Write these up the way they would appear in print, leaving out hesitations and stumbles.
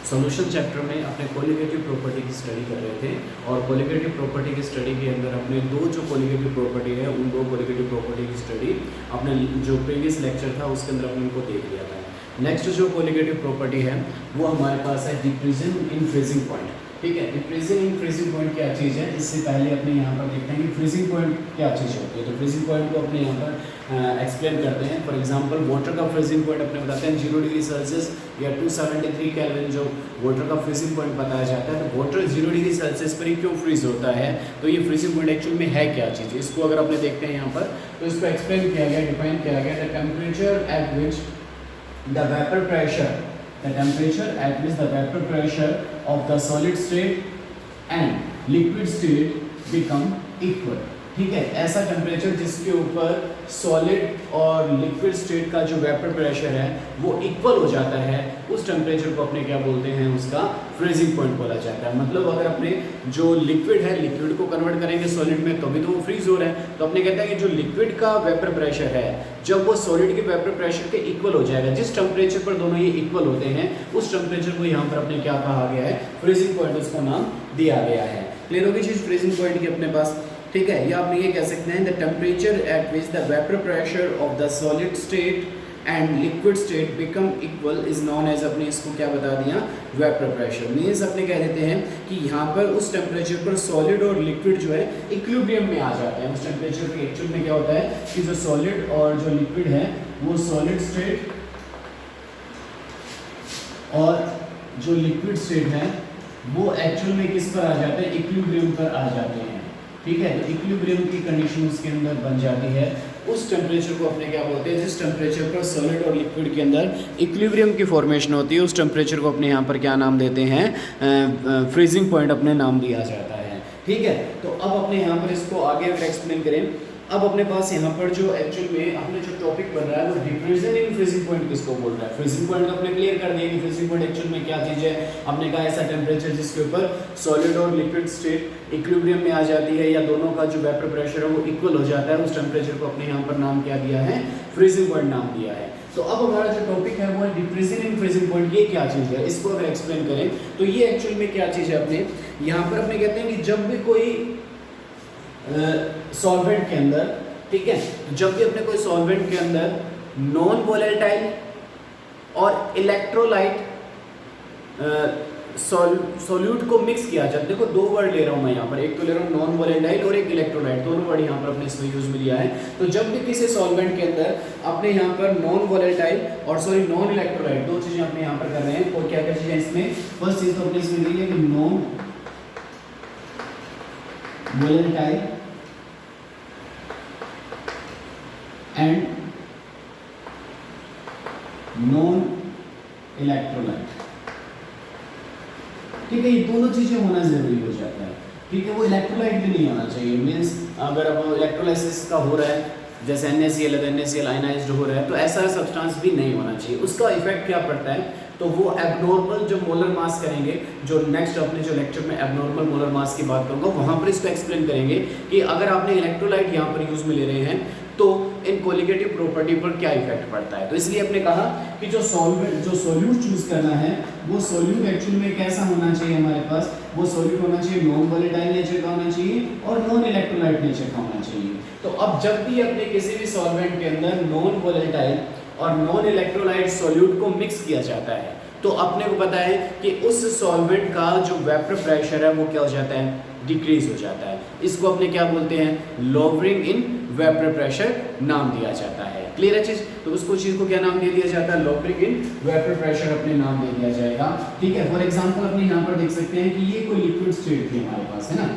Solution chapter में अपने colligative property की स्टडी कर रहे थे और कोलिगेटिव प्रॉपर्टी की स्टडी के अंदर अपने दो जो कोलिगेटिव प्रॉपर्टी है उन दो कोलिगेटिव प्रॉपर्टी की स्टडी अपने जो प्रीवियस लेक्चर था उसके अंदर अपने उनको देख लिया था। नेक्स्ट जो कोलिगेटिव प्रॉपर्टी है वो हमारे पास है डिक्रीजिंग इन फ्रीजिंग पॉइंट। ठीक है, डिक्रीजिंग इन फ्रीजिंग पॉइंट क्या चीज़ है, इससे पहले अपने यहाँ पर देखते हैं कि फ्रीजिंग पॉइंट क्या चीज़ होती है। तो फ्रीजिंग पॉइंट को अपने यहाँ पर एक्सप्लेन करते हैं। फॉर एग्जांपल वाटर का फ्रीजिंग पॉइंट अपने बताते हैं 0 डिग्री सेल्सियस या 273 केल्विन जो वाटर का फ्रीजिंग पॉइंट बताया जाता है। तो वाटर 0 डिग्री सेल्सियस पर ही क्यों फ्रीज होता है, तो ये फ्रीजिंग पॉइंट एक्चुअल में है क्या चीज़, इसको अगर अपने देखते हैं यहाँ पर तो इसको एक्सप्लेन किया गया, डिफाइन किया गया the temperature at which the vapour pressure the temperature at which the vapor pressure of the solid state and liquid state become equal। ठीक है, ऐसा टेम्परेचर जिसके ऊपर सॉलिड और लिक्विड स्टेट का जो वेपर प्रेशर है वो इक्वल हो जाता है, उस टेम्परेचर को अपने क्या बोलते हैं, उसका फ्रीजिंग पॉइंट बोला जाता है। मतलब अगर अपने जो लिक्विड है, लिक्विड को कन्वर्ट करेंगे सॉलिड में तभी तो वो फ्रीज हो रहा है। तो अपने कहते हैं कि जो लिक्विड का वेपर प्रेशर है जब वो सॉलिड के वेपर प्रेशर के इक्वल हो जाएगा, जिस टेम्परेचर पर दोनों ये इक्वल होते हैं उस टेम्परेचर को यहाँ पर अपने क्या कहा गया है, फ्रीजिंग पॉइंट उसका नाम दिया गया है। क्लियर होगी चीज फ्रीजिंग पॉइंट की अपने पास। ठीक है, या आप ये कह सकते हैं the temperature at which the vapour pressure of the solid state and liquid state become equal is known as, अपने इसको क्या बता दिया, वेपर प्रेशर। मीन्स अपने कह देते हैं कि यहाँ पर उस टेम्परेचर पर सॉलिड और लिक्विड जो है इक्विलिब्रियम में आ जाते हैं। उस टेम्परेचर पे एक्चुअल में क्या होता है कि जो सॉलिड और जो लिक्विड है वो सॉलिड स्टेट और जो लिक्विड स्टेट है वो एक्चुअल में किस पर आ जाते हैं, इक्विलिब्रियम पर आ जाते हैं। ठीक है, तो इक्विलिब्रियम की कंडीशन उसके अंदर बन जाती है। उस टेम्परेचर को अपने क्या बोलते हैं, जिस टेम्परेचर पर सॉलिड और लिक्विड के अंदर इक्विलिब्रियम की फॉर्मेशन होती है उस टेम्परेचर को अपने यहाँ पर क्या नाम देते हैं, फ्रीजिंग पॉइंट अपने नाम दिया जाता है। ठीक है, तो अब अपने यहाँ पर इसको आगे अगर एक्सप्लेन करें, अब अपने पास यहाँ पर जो एक्चुअल में अपने जो टॉपिक बन रहा है वो डिक्रीजिंग इन फ्रीजिंग पॉइंट किसको बोल रहा है। फ्रीजिंग पॉइंट अपने क्लियर कर दिया कि फ्रीजिंग पॉइंट एक्चुअल में क्या चीज़ है। अपने कहा ऐसा टेम्परेचर जिसके ऊपर सॉलिड और लिक्विड स्टेट इक्विलिब्रियम में आ जाती है या दोनों का जो वेपर प्रेशर है वो इक्वल हो जाता है, उस टेम्परेचर को अपने यहाँ पर नाम क्या दिया है, फ्रीजिंग पॉइंट नाम दिया है। तो अब हमारा जो टॉपिक है वो है डिक्रीजिंग इन फ्रीजिंग पॉइंट। ये क्या चीज़ है, इसको अगर एक्सप्लेन करें तो ये एक्चुअल में क्या चीज़ है, अपने यहाँ पर अपने कहते हैं कि जब भी कोई सॉल्वेंट के अंदर, ठीक है, जब भी अपने कोई सॉल्वेंट के अंदर नॉन वोलेटाइल और इलेक्ट्रोलाइट सॉल्यूट को मिक्स किया जाता है। देखो दो वर्ड ले रहा हूँ मैं यहाँ पर, एक तो ले रहा हूँ नॉन वोलेटाइल और एक इलेक्ट्रोलाइट, दोनों वर्ड यहाँ पर अपने इसमें यूज में लिया है। तो जब भी किसी सॉल्वेंट के अंदर अपने यहाँ पर नॉन वोलेटाइल और नॉन इलेक्ट्रोलाइट दो चीज़ें अपने यहाँ पर कर रहे हैं, और क्या क्या चीज़ें इसमें, फर्स्ट चीज़ तो अपने इसमें ली है कि non volatile and non electrolyte. ठीक है, ये दोनों चीजें होना जरूरी हो जाता है। ठीक है, वो इलेक्ट्रोलाइट भी नहीं होना चाहिए। मीन्स अगर अब इलेक्ट्रोलाइसिस का हो रहा है जैसे NaCl है, NaCl आयनाइज्ड हो रहा है, तो ऐसा सब्सटेंस भी नहीं होना चाहिए। उसका इफेक्ट क्या पड़ता है, तो वो एबनॉर्मल जो मोलर मास करेंगे, जो नेक्स्ट अपने जो लेक्चर में एबनॉर्मल मोलर मास की बात करूंगा वहां पर इसको एक्सप्लेन करेंगे कि अगर आपने इलेक्ट्रोलाइट यहाँ पर यूज में ले रहे हैं तो इन कोलिगेटिव प्रॉपर्टी पर क्या इफेक्ट पड़ता है। तो इसलिए अपने कहा कि जो सॉल्यूट चूज करना है वो सॉल्यूट एक्चुअल में कैसा होना चाहिए, हमारे पास वो सॉल्यूट होना चाहिए नॉन वोलेटाइल नेचर का होना चाहिए और नॉन इलेक्ट्रोलाइट नेचर का होना चाहिए। तो अब जब भी अपने किसी भी सॉल्वेंट के अंदर नॉन वोलेटाइल और नॉन इलेक्ट्रोलाइट सॉल्यूट को मिक्स किया जाता है तो अपने को पता है कि उस सॉल्वेंट का जो वेपर प्रेशर है वो क्या हो जाता है, डिक्रीज हो जाता है। इसको अपने क्या बोलते हैं, लोअरिंग इन वेपर प्रेशर नाम दिया जाता है। क्लियर है चीज, तो उसको चीज को क्या नाम दे दिया जाता है, लोअरिंग इन वेपर प्रेशर अपने नाम दे दिया जाएगा। ठीक है, फॉर एग्जांपल अपने यहाँ पर देख सकते हैं कि ये कोई लिक्विड स्टेट थी हमारे पास, है ना।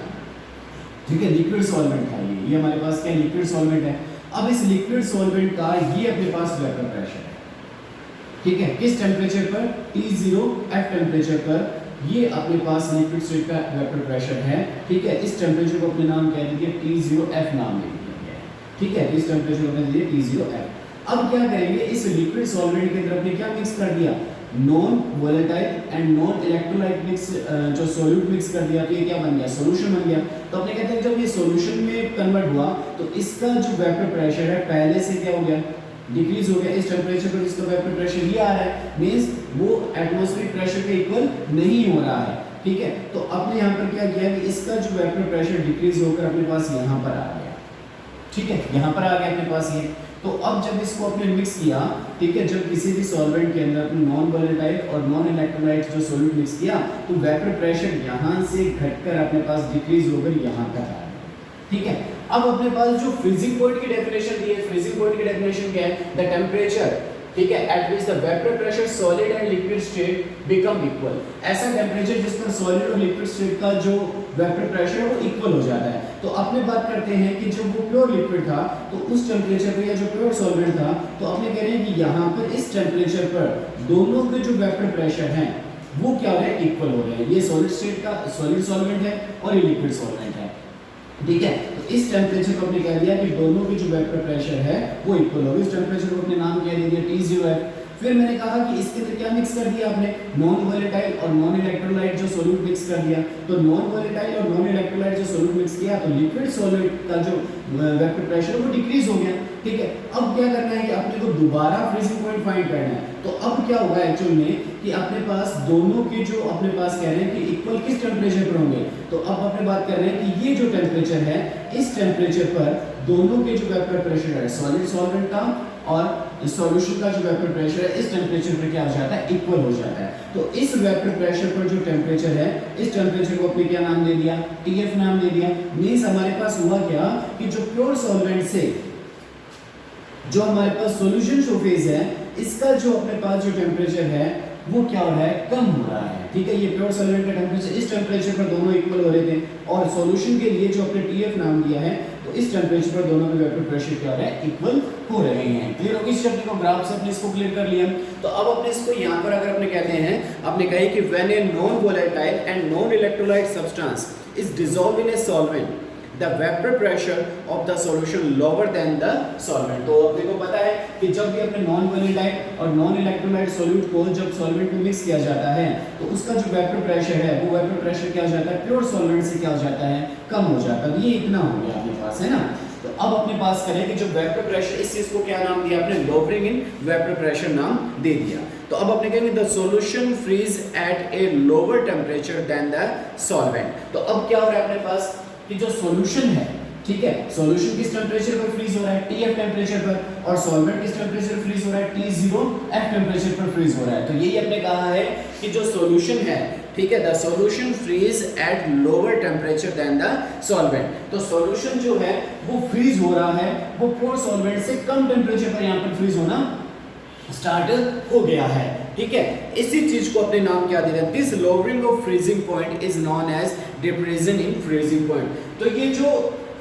ठीक है, लिक्विड सॉल्वेंट है ये हमारे पास क्या लिक्विड सॉल्वेंट है। अब इस लिक्विड सॉल्वेंट का ये अपने पास वेपर प्रेशर है। ठीक है, किस टेम्परेचर पर, T0 F टेम्परेचर पर ये अपने पास लिक्विड स्टेट का वेपर प्रेशर है। ठीक है, इस टेम्परेचर को अपने नाम कह दीजिए T0 F नाम दे दिया गया है। ठीक है, इस टेम्परेचर को दे दिए T0 F। अब क्या करेंगे, इस लिक्विड सॉल्वेंट के अंदर अपने क्या मिक्स कर दिया, non volatile and non electrolyte mix, जो सॉल्यूट मिक्स कर दिया तो ये क्या बन गया, सॉल्यूशन बन गया। तो अपने कहते हैं जब ये सॉल्यूशन में कन्वर्ट हुआ तो इसका जो वेपर प्रेशर है पहले से क्या हो गया, डिक्रीज हो गया इस टेम्परेचर पर, जिसका वेपर प्रेशर ये आ रहा है, मींस वो एटमॉस्फेरिक प्रेशर के इक्वल नहीं हो रहा है, ठीक है। तो आपने यहाँ पर क्या किया कि इसका जो वेपर प्रेशर डिक्रीज होकर अपने पास यहाँ पर आ गया, ठीक है, यहाँ पर आ गया अपने पास ये। तो अब जब इसको आपने मिक्स किया, ठीक है, जब किसी भी सॉल्वेंट के अंदर नॉन वोलेटाइल और नॉन इलेक्ट्रोलाइट जो सॉल्यूट मिक्स किया, तो वेपर प्रेशर यहाँ से घटकर अपने पास डिक्रीज होकर यहाँ तक आ गया, ठीक है। अब अपने पास जो फ्रीजिंग पॉइंट की डेफिनेशन दी है, फ्रीजिंग पॉइंट की डेफिनेशन क्या है, द टेम्परेचर, ठीक है, eight which the vapour pressure solid and liquid state become equal. ऐसा टेम्परेचर जिस पर सॉलिड और लिक्विड स्टेट का जो वेपर प्रेशर है वो इक्वल हो जाता है। तो अपने बात करते हैं कि जब वो प्योर लिक्विड था तो उस टेम्परेचर पर, या जो प्योर सॉल्वेंट था, तो अपने कह रहे हैं कि यहाँ पर इस टेम्परेचर पर दोनों के जो वेपर प्रेशर हैं वो क्या हो रहे हैं, इक्वल हो रहे हैं। ये सॉलिड स्टेट का सॉलिड सॉल्वेंट है और ये लिक्विड सॉल्वेंट है, ठीक है। तो इस टेम्परेचर को हमने कह दिया कि दोनों की जो वेपर प्रेशर है वो इक्वल होगा। इस टेम्परेचर को अपने नाम क्या दे दिया, T0F। फिर मैंने कहा कि इसके अंदर क्या मिक्स कर दिया आपने, नॉन वोलेटाइल और नॉन इलेक्ट्रोलाइट जो सॉल्यूट मिक्स कर दिया। तो नॉन वोलेटाइल और नॉन इलेक्ट्रोलाइट जो सॉल्यूट मिक्स किया तो लिक्विड सॉल्यूट का जो वेपर प्रेशर वो डिक्रीज हो गया, ठीक है। अब क्या करना है कि अपने को दोबारा फ्रीजिंग पॉइंट फाइंड करना है। तो अब क्या होगा एक्चुअल में कि अपने पास दोनों के जो अपने पास कह रहे हैं कि इक्वल किस टेम्परेचर पर होंगे, तो अब अपने बात कर रहे हैं कि ये जो टेम्परेचर है, इस टेम्परेचर पर दोनों के जो वेपर प्रेशर है सॉलिड सॉल्वेंट का और सॉल्यूशन का जो वेपर प्रेशर है इस टेम्परेचर पर क्या हो जाता है, इक्वल हो जाता है। तो इस वेपर प्रेशर पर जो टेम्परेचर है, इस टेम्परेचर को अपने क्या नाम दे दिया, TF नाम दे दिया। मींस हमारे पास हुआ क्या कि जो प्योर सॉल्वेंट से जो हमारे पास सॉल्यूशन सरफेस है, इसका जो अपने पास जो टेम्परेचर है वो क्या हो रहा है, कम हो रहा है, ठीक है। ये प्योर सॉल्वेंट का टेम्परेचर इस टेम्परेचर पर दोनों इक्वल हो रहे थे, और सॉल्यूशन के लिए जो अपने TF नाम दिया है, तो इस टेम्परेचर पर दोनों के वेपर प्रेशर क्या हो रहा है, इक्वल हो रहे हैं। क्लियर होगी इस चैप्टर को, ग्राफ से अपने इसको क्लियर कर लिया। तो अब अपने इसको यहाँ पर अगर अपने कहते हैं, आपने कहा कि when a non volatile and non electrolyte substance is dissolved in a solvent, the vapor pressure of the solution lower than the solvent। तो अपने को पता है कि जब भी अपने नॉन वोलेटाइल और नॉन इलेक्ट्रोलाइट सॉल्यूट को जब सॉल्वेंट में मिक्स किया जाता है तो उसका जो वेपर प्रेशर है वो वेपर प्रेशर क्या हो जाता है, प्योर सॉल्वेंट से क्या हो जाता है, कम हो जाता है। ये इतना हो गया अपने पास, है ना। तो अब अपने पास करें कि जो वेपर प्रेशर, इस चीज को क्या नाम दिया आपने, लोवरिंग इन वेपर प्रेशर नाम दे दिया। तो अब अपने कहेंगे the solution freeze at a lower temperature than the solvent. तो अब क्या हो रहा है अपने पास कि जो सॉल्यूशन है, ठीक है, सॉल्यूशन किस टेम्परेचर पर फ्रीज हो रहा है, TF टेम्परेचर पर, और सॉल्वेंट किस टेम्परेचर पर फ्रीज हो रहा है, T0F टेम्परेचर पर फ्रीज हो रहा है। तो यही हमने कहा है कि जो सॉल्यूशन है, ठीक है, the solution freeze at lower temperature than the solvent. तो सॉल्यूशन जो है वो फ्रीज हो रहा है, वो प्योर सॉल्वेंट से कम टेम्परेचर पर यहाँ पर फ्रीज होना स्टार्ट हो गया है, ठीक है। इसी चीज को अपने नाम क्या दे रहे हैं, this lowering of freezing point is known as depression in freezing point. तो ये जो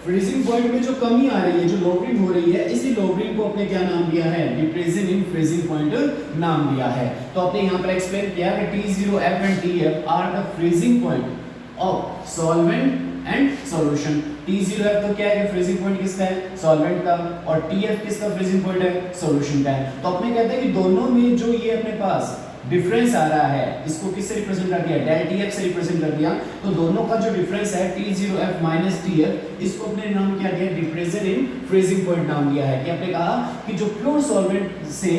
फ्रीजिंग पॉइंट में जो कमी आ रही है, जो लोअरिंग हो रही है, इसी लोअरिंग को अपने क्या नाम दिया है, डिप्रेशन इन फ्रीजिंग पॉइंट नाम दिया है। तो आपने यहाँ पर एक्सप्लेन किया कि T0F and TF are the freezing point of solvent and solution. T0F तो क्या है कि फ्रीजिंग पॉइंट किसका है, सॉल्वेंट का, और TF किसका फ्रीजिंग पॉइंट है, सॉल्यूशन का है। तो अपने कहते हैं कि दोनों में जो ये अपने पास डिफरेंस आ रहा है, इसको किससे रिप्रेजेंट कर दिया, डेल TF से रिप्रेजेंट कर दिया। तो दोनों का जो डिफरेंस है T0F माइनस TF, इसको अपने नाम क्या दिया, डिप्रेशन इन फ्रीजिंग पॉइंट नाम दिया है। कि आपने कहा कि जो प्योर सॉल्वेंट से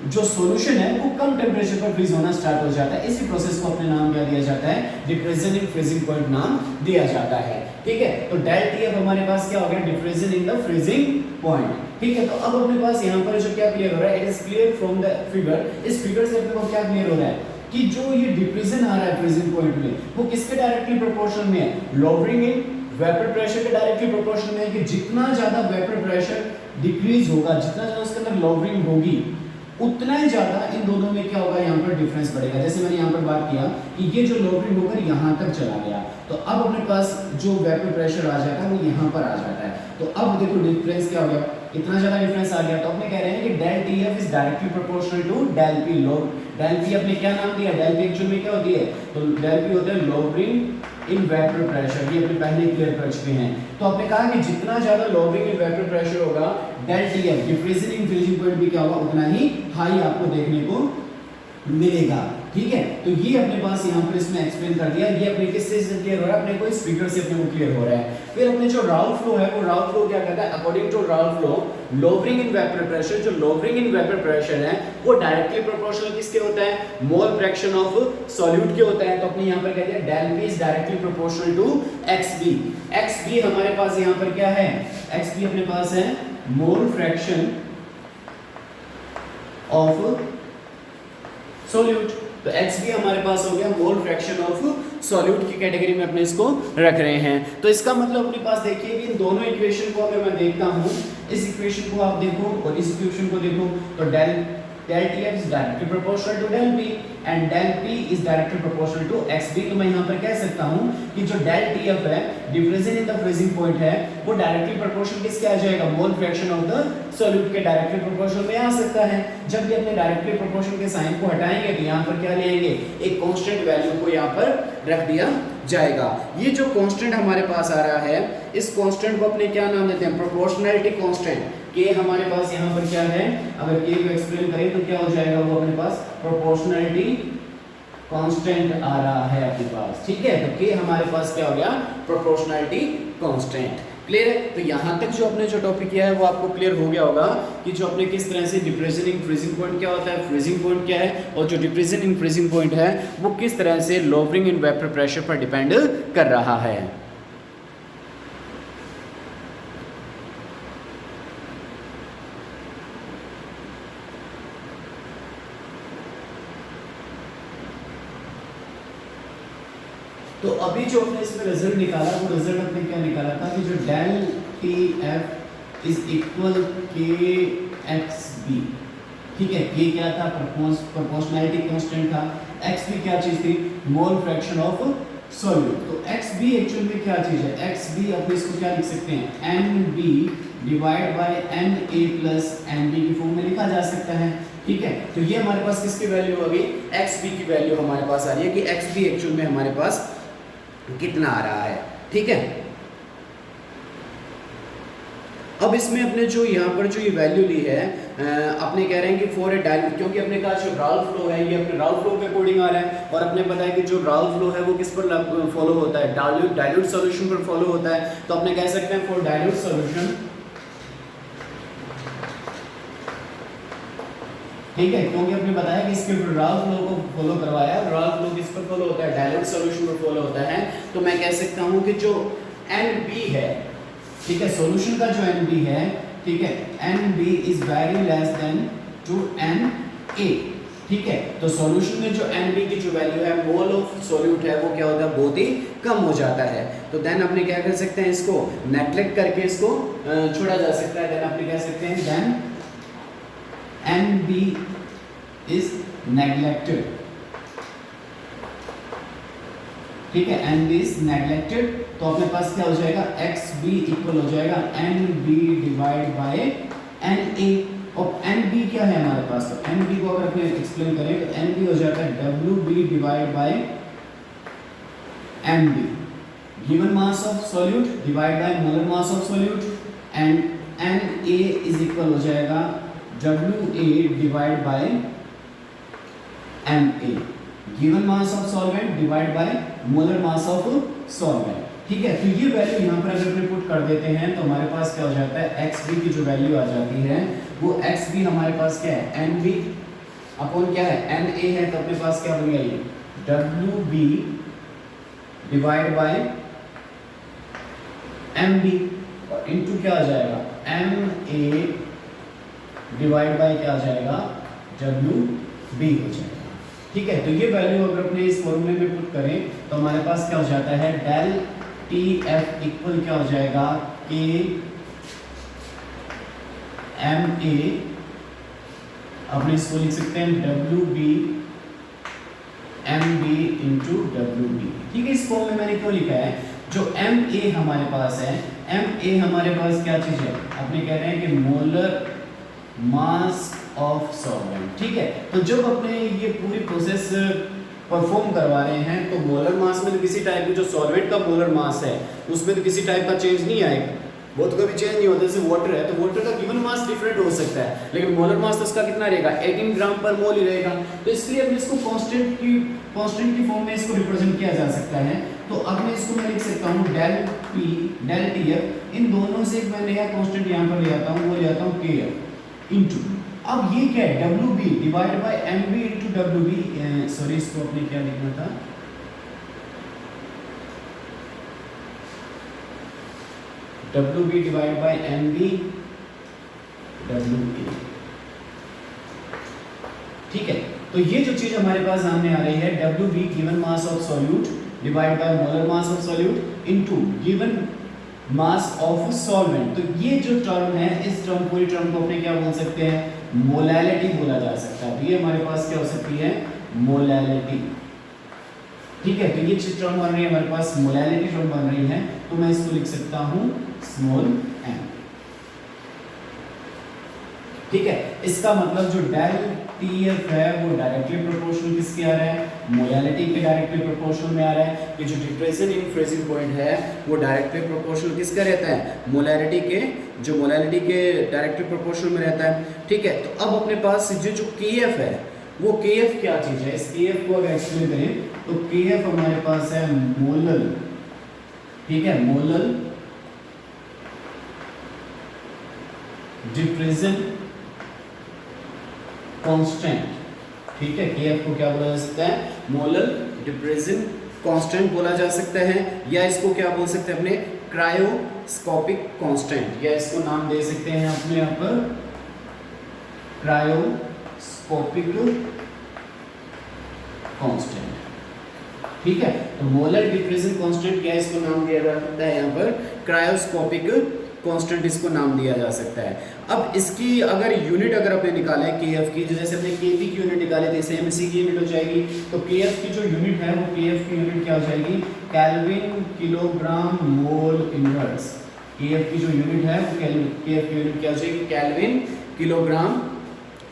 जो सॉल्यूशन है वो कम टेम्परेचर पर फ्रीज होना स्टार्ट हो जाता है। इसी प्रोसेस को अपने नाम क्या दिया जाता है, डिप्रेशन इन फ्रीजिंग पॉइंट नाम दिया जाता है, ठीक है। तो डेल TF हमारे पास क्या हो गया, depression in the freezing point, ठीक है। तो अब अपने पास यहाँ पर जो क्या क्लियर हो रहा है, it is clear from the figure. इस फिगर से अपने को क्या क्लियर हो रहा है कि जो ये डिप्रेशन आ रहा है फ्रीजिंग पॉइंट में, वो किसके डायरेक्टली प्रोपोर्शनल में है, लोअरिंग इन वेपर प्रेशर के डायरेक्टली प्रोपोर्शनल में है। कि जितना ज्यादा वेपर प्रेशर डिक्रीज होगा, जितना ज्यादा उसके अंदर लोअरिंग होगी, उतना ही ज्यादा इन दोनों में क्या होगा, यहाँ पर डिफरेंस बढ़ेगा। जैसे मैंने यहाँ पर बात किया कि ये जो लोअरिंग होकर यहाँ तक चला गया, तो अब अपने पास जो वेपर प्रेशर आ जाता है वो यहाँ पर आ जाता है। तो अब देखो डिफरेंस क्या हो गया, इतना ज्यादा डिफरेंस आ गया। तो अपने कह रहे हैं कि del TF is directly proportional to del P लो। डेल P अपने क्या नाम दिया, डेल P एक्चुअल में क्या होती है, तो डेल P होता है लोअरिंग इन वेपर प्रेशर। ये अपने पहले क्लियर कर चुके हैं। तो आपने कहा कि जितना ज्यादा लोअरिंग इन वेपर प्रेशर होगा, del TF depression in freezing point भी क्या होगा, उतना ही हाई आपको देखने को मिलेगा। ठीक है, तो ये अपने पास यहाँ पर इसमें एक्सप्लेन कर दिया। ये अपने किससे क्लियर हो रहा है, अपने को इस फिगर से अपने को क्लियर हो रहा है। फिर अपने जो राउल्फ फ्लो है, वो राउल्फ फ्लो क्या कहता है, according to Raoult flow lowering in vapour pressure, जो लोवरिंग इन वेपर प्रेशर है वो डायरेक्टली प्रोपोर्शनल किसके होता है, मोल फ्रैक्शन ऑफ सॉल्यूट के होता है। तो अपने यहाँ पर कहते हैं del P is directly proportional to X B. X B हमारे पास यहाँ पर क्या है, एक्स बी अपने पास है मोल फ्रैक्शन ऑफ सॉल्यूट। तो एक्स भी हमारे पास हो गया मोल फ्रैक्शन ऑफ सॉल्यूट की कैटेगरी में अपने इसको रख रहे हैं। तो इसका मतलब अपने पास देखिए कि इन दोनों इक्वेशन को अगर मैं देखता हूं, इस इक्वेशन को आप देखो और इस इक्वेशन को देखो, तो del TF is directly proportional to del P and del P is directly proportional to XB। तो मैं यहाँ पर कह सकता हूँ कि जो del TF है diffusion in the freezing point है वो डायरेक्टली प्रोपोर्शनल किसके आ जाएगा, मोल फ्रैक्शन ऑफ द सॉल्यूट के डायरेक्टली प्रोपोर्शनल में आ सकता है। जब भी अपने डायरेक्टली प्रोपोर्शनल के साइन को हटाएंगे तो यहाँ पर क्या लेंगे, एक कांस्टेंट वैल्यू को यहाँ पर रख दिया जाएगा। ये जो कांस्टेंट हमारे पास आ रहा है, इस कांस्टेंट को अपने क्या नाम देते हैं, प्रोपोर्शनैलिटी कांस्टेंट। के हमारे पास यहाँ पर क्या है, अगर के को एक्सप्लेन करें तो क्या हो जाएगा, वो अपने पास प्रोपोर्शनैलिटी कांस्टेंट आ रहा है अपने पास। ठीक है, तो के हमारे पास क्या हो गया, प्रोपोर्शनैलिटी कांस्टेंट। क्लियर है। तो यहाँ तक जो अपने जो टॉपिक किया है वो आपको क्लियर हो गया होगा कि जो अपने किस तरह से डिप्रेशनिंग फ्रीजिंग पॉइंट क्या होता है, फ्रीजिंग पॉइंट क्या है, और जो डिप्रेशनिंग फ्रीजिंग पॉइंट है वो किस तरह से लोवरिंग इन वेपर प्रेशर पर डिपेंड कर रहा है। तो अभी जो अपने इसमें रिजल्ट निकाला, वो रिजल्ट अपने क्या निकाला था कि जो del T F is equal K X B. ठीक है, के क्या था, प्रोपोर्शनैलिटी कांस्टेंट था, एक्स बी क्या चीज थी, मोल फ्रैक्शन ऑफ सॉल्यूट। तो एक्स बी एक्चुअल में क्या चीज है, एक्स बी अपने इसको क्या लिख सकते हैं, N B divide by N A plus N B की फॉर्म में लिखा जा सकता है। ठीक है, तो ये हमारे पास किसकी वैल्यू होगी, एक्स बी की वैल्यू हमारे पास आ रही है कि एक्स बी एक्चुअल में हमारे पास कितना आ रहा है। ठीक है, अब इसमें अपने जो यहाँ पर जो ये वैल्यू ली है, अपने कह रहे हैं कि फॉर ए डायल्यूट, क्योंकि अपने कहा जो राउल्फ फ्लो है ये अपने राउल्फ फ्लो के अकॉर्डिंग आ रहा है, और अपने पता है कि जो राउल्फ फ्लो है वो किस पर फॉलो होता है, डायल्यूट सॉल्यूशन पर फॉलो होता है। तो अपने कह सकते हैं फॉर डायल्यूट सॉल्यूशन, ठीक है, क्योंकि आपने बताया कि इसके राउल्फ फ्लो को फॉलो करवाया, राउल्फ फ्लो किस पर फॉलो होता है, डायल्यूट सॉल्यूशन पर फॉलो होता है। तो मैं कह सकता हूं कि जो NB है, ठीक है, सॉल्यूशन का जो NB है, ठीक है, NB is very less than to NA। ठीक है, तो सॉल्यूशन में जो NB की जो वैल्यू है, मोल ऑफ सॉल्यूट है, वो क्या होता है, बहुत ही कम हो जाता है। तो देन अपने क्या कर सकते हैं, इसको नेग्लेक्ट करके इसको छोड़ा जा सकता है। देन अपने कह सकते हैं देन NB is neglected। ठीक है, NB is neglected, तो अपने पास क्या हो जाएगा, XB इक्वल हो जाएगा NB डिवाइड बाय NA। और NB क्या है हमारे पास, तो NB को अगर अपने एक्सप्लेन करें तो NB हो जाता है WB divide by MB, given mass of solute divide by molar mass of solute, and NA is equal हो जाएगा WA divide by MA, given mass of solvent divide by molar mass of solvent. ठीक है, तो ये value यहाँ पर अगर put कर देते हैं तो हमारे पास क्या हो जाता है, XB की जो वैल्यू आ जाती है वो XB हमारे पास क्या है, NB अपॉन क्या है, NA है, तो अपने पास क्या बन गया ये WB डिवाइड बाय MB, और इनटू क्या आ जाएगा, MA डिवाइड बाय क्या आ जाएगा, WB हो जाएगा। ठीक है, तो ये वैल्यू अगर अपने इस फॉर्मूले में पुट करें तो हमारे पास क्या हो जाता है, डेल TF इक्वल क्या हो जाएगा, K MA, अपने इसको लिख सकते हैं WB MB इंटू WB। ठीक है, इस फॉर्म में मैंने क्यों लिखा है, जो MA हमारे पास है, MA हमारे पास क्या चीज है, अपने कह रहे हैं कि मोलर मास ऑफ सॉल्वेंट। ठीक है, तो जब अपने ये पूरी प्रोसेस परफॉर्म करवा रहे हैं तो मोलर मास में तो किसी टाइप की जो सॉल्वेंट का मोलर मास है उसमें तो किसी टाइप का चेंज नहीं आएगा। वो तो कभी चेंज नहीं होता, जैसे वाटर है तो वाटर का गिवन मास डिफरेंट हो सकता है, लेकिन मोलर मास तो उसका कितना रहेगा 18 ग्राम पर मोल ही रहेगा। तो इसलिए अब इसको कांस्टेंट की फॉर्म में इसको रिप्रेजेंट किया जा सकता है। तो अब मैं इसको मैं लिख सकता हूँ del P del T F, इन दोनों से एक मैं नया कांस्टेंट यहाँ पर ले आता हूँ, वो ले आता हूँ के एफ इंटू, अब ये क्या है W B divide by M B into W B, sorry इसको अपने क्या लिखना था, W B divide by M B W A. ठीक है, तो ये जो चीज हमारे पास सामने आ रही है W be given mass of solute divide by molar mass of solute into given mass of solvent. तो ये जो टर्म है, इस टर्म पूरी टर्म को अपने क्या बोल सकते हैं, मोलैलिटी बोला जा सकता है। तो ये हमारे पास क्या हो सकती है, मोलैलिटी। ठीक है, तो ये चीज टर्म बन रही है हमारे पास, मोलैलिटी टर्म बन रही है, तो मैं इसको लिख सकता हूं स्मॉल m। ठीक है, इसका मतलब जो डेल टीएफ है वो डायरेक्टली प्रोपोर्शनल किसके आ रहा है, मोलैलिटी के डायरेक्टली प्रोपोर्शनल में आ रहा है। कि जो डिप्रेशन इन फ्रीजिंग पॉइंट है वो डायरेक्टली प्रोपोर्शनल किसका रहता है, मोलैलिटी के, जो मोलैलिटी के डायरेक्टली प्रोपोर्शनल में रहता है। ठीक है, तो अब अपने पास जो केएफ है वो केएफ क्या चीज है, इस केएफ को अगर एक्सप्लेन करें तो केएफ हमारे पास है मोलल, ठीक है, मोलल डिप्रेशन कांस्टेंट। ठीक है, केएफ को क्या बोला जा सकता है, मोलल डिप्रेशन कांस्टेंट बोला जा सकता है, या इसको क्या बोल सकते हैं अपने क्रायोस्कोपिक कांस्टेंट, या इसको नाम दे सकते हैं अपने यहाँ पर क्रायोस्कोपिक कांस्टेंट। ठीक है, तो मोलर डिप्रेशन कांस्टेंट क्या इसको नाम दिया जा सकता है, यहाँ पर क्रायोस्कोपिक कांस्टेंट इसको नाम दिया जा सकता है। अब इसकी अगर यूनिट अगर अपने निकाले केएफ की, जैसे अपने केपी की यूनिट निकाले थे, सेम इसी की यूनिट हो जाएगी। तो केएफ की जो यूनिट है वो केएफ की यूनिट क्या हो जाएगी, kelvin kilogram mole inverse. KF की जो यूनिट है वो केएफ की यूनिट क्या हो जाएगी, केल्विन किलोग्राम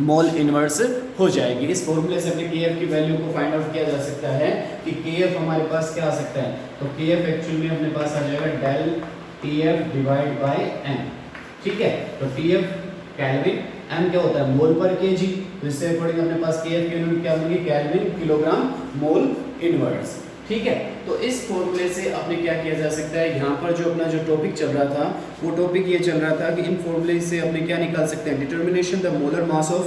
मोल इनवर्स हो जाएगी। इस फॉर्मूले से अपने केएफ की वैल्यू को फाइंड आउट किया जा सकता है कि केएफ हमारे पास क्या आ सकता है। तो केएफ एक्चुअली में अपने पास आ जाएगा del TF divide by M. ठीक है, तो टीएफ केल्विन, एम क्या होता है मोल पर केजी, तो इससे अकॉर्डिंग अपने पास केएफ की यूनिट क्या होगी, केल्विन किलोग्राम मोल इनवर्स। ठीक है, तो इस फॉर्मूले से अपने क्या किया जा सकता है, यहाँ पर जो अपना जो टॉपिक चल रहा था वो टॉपिक ये चल रहा था कि इन फॉर्मूले से अपने क्या निकाल सकते हैं, determination the molar mass of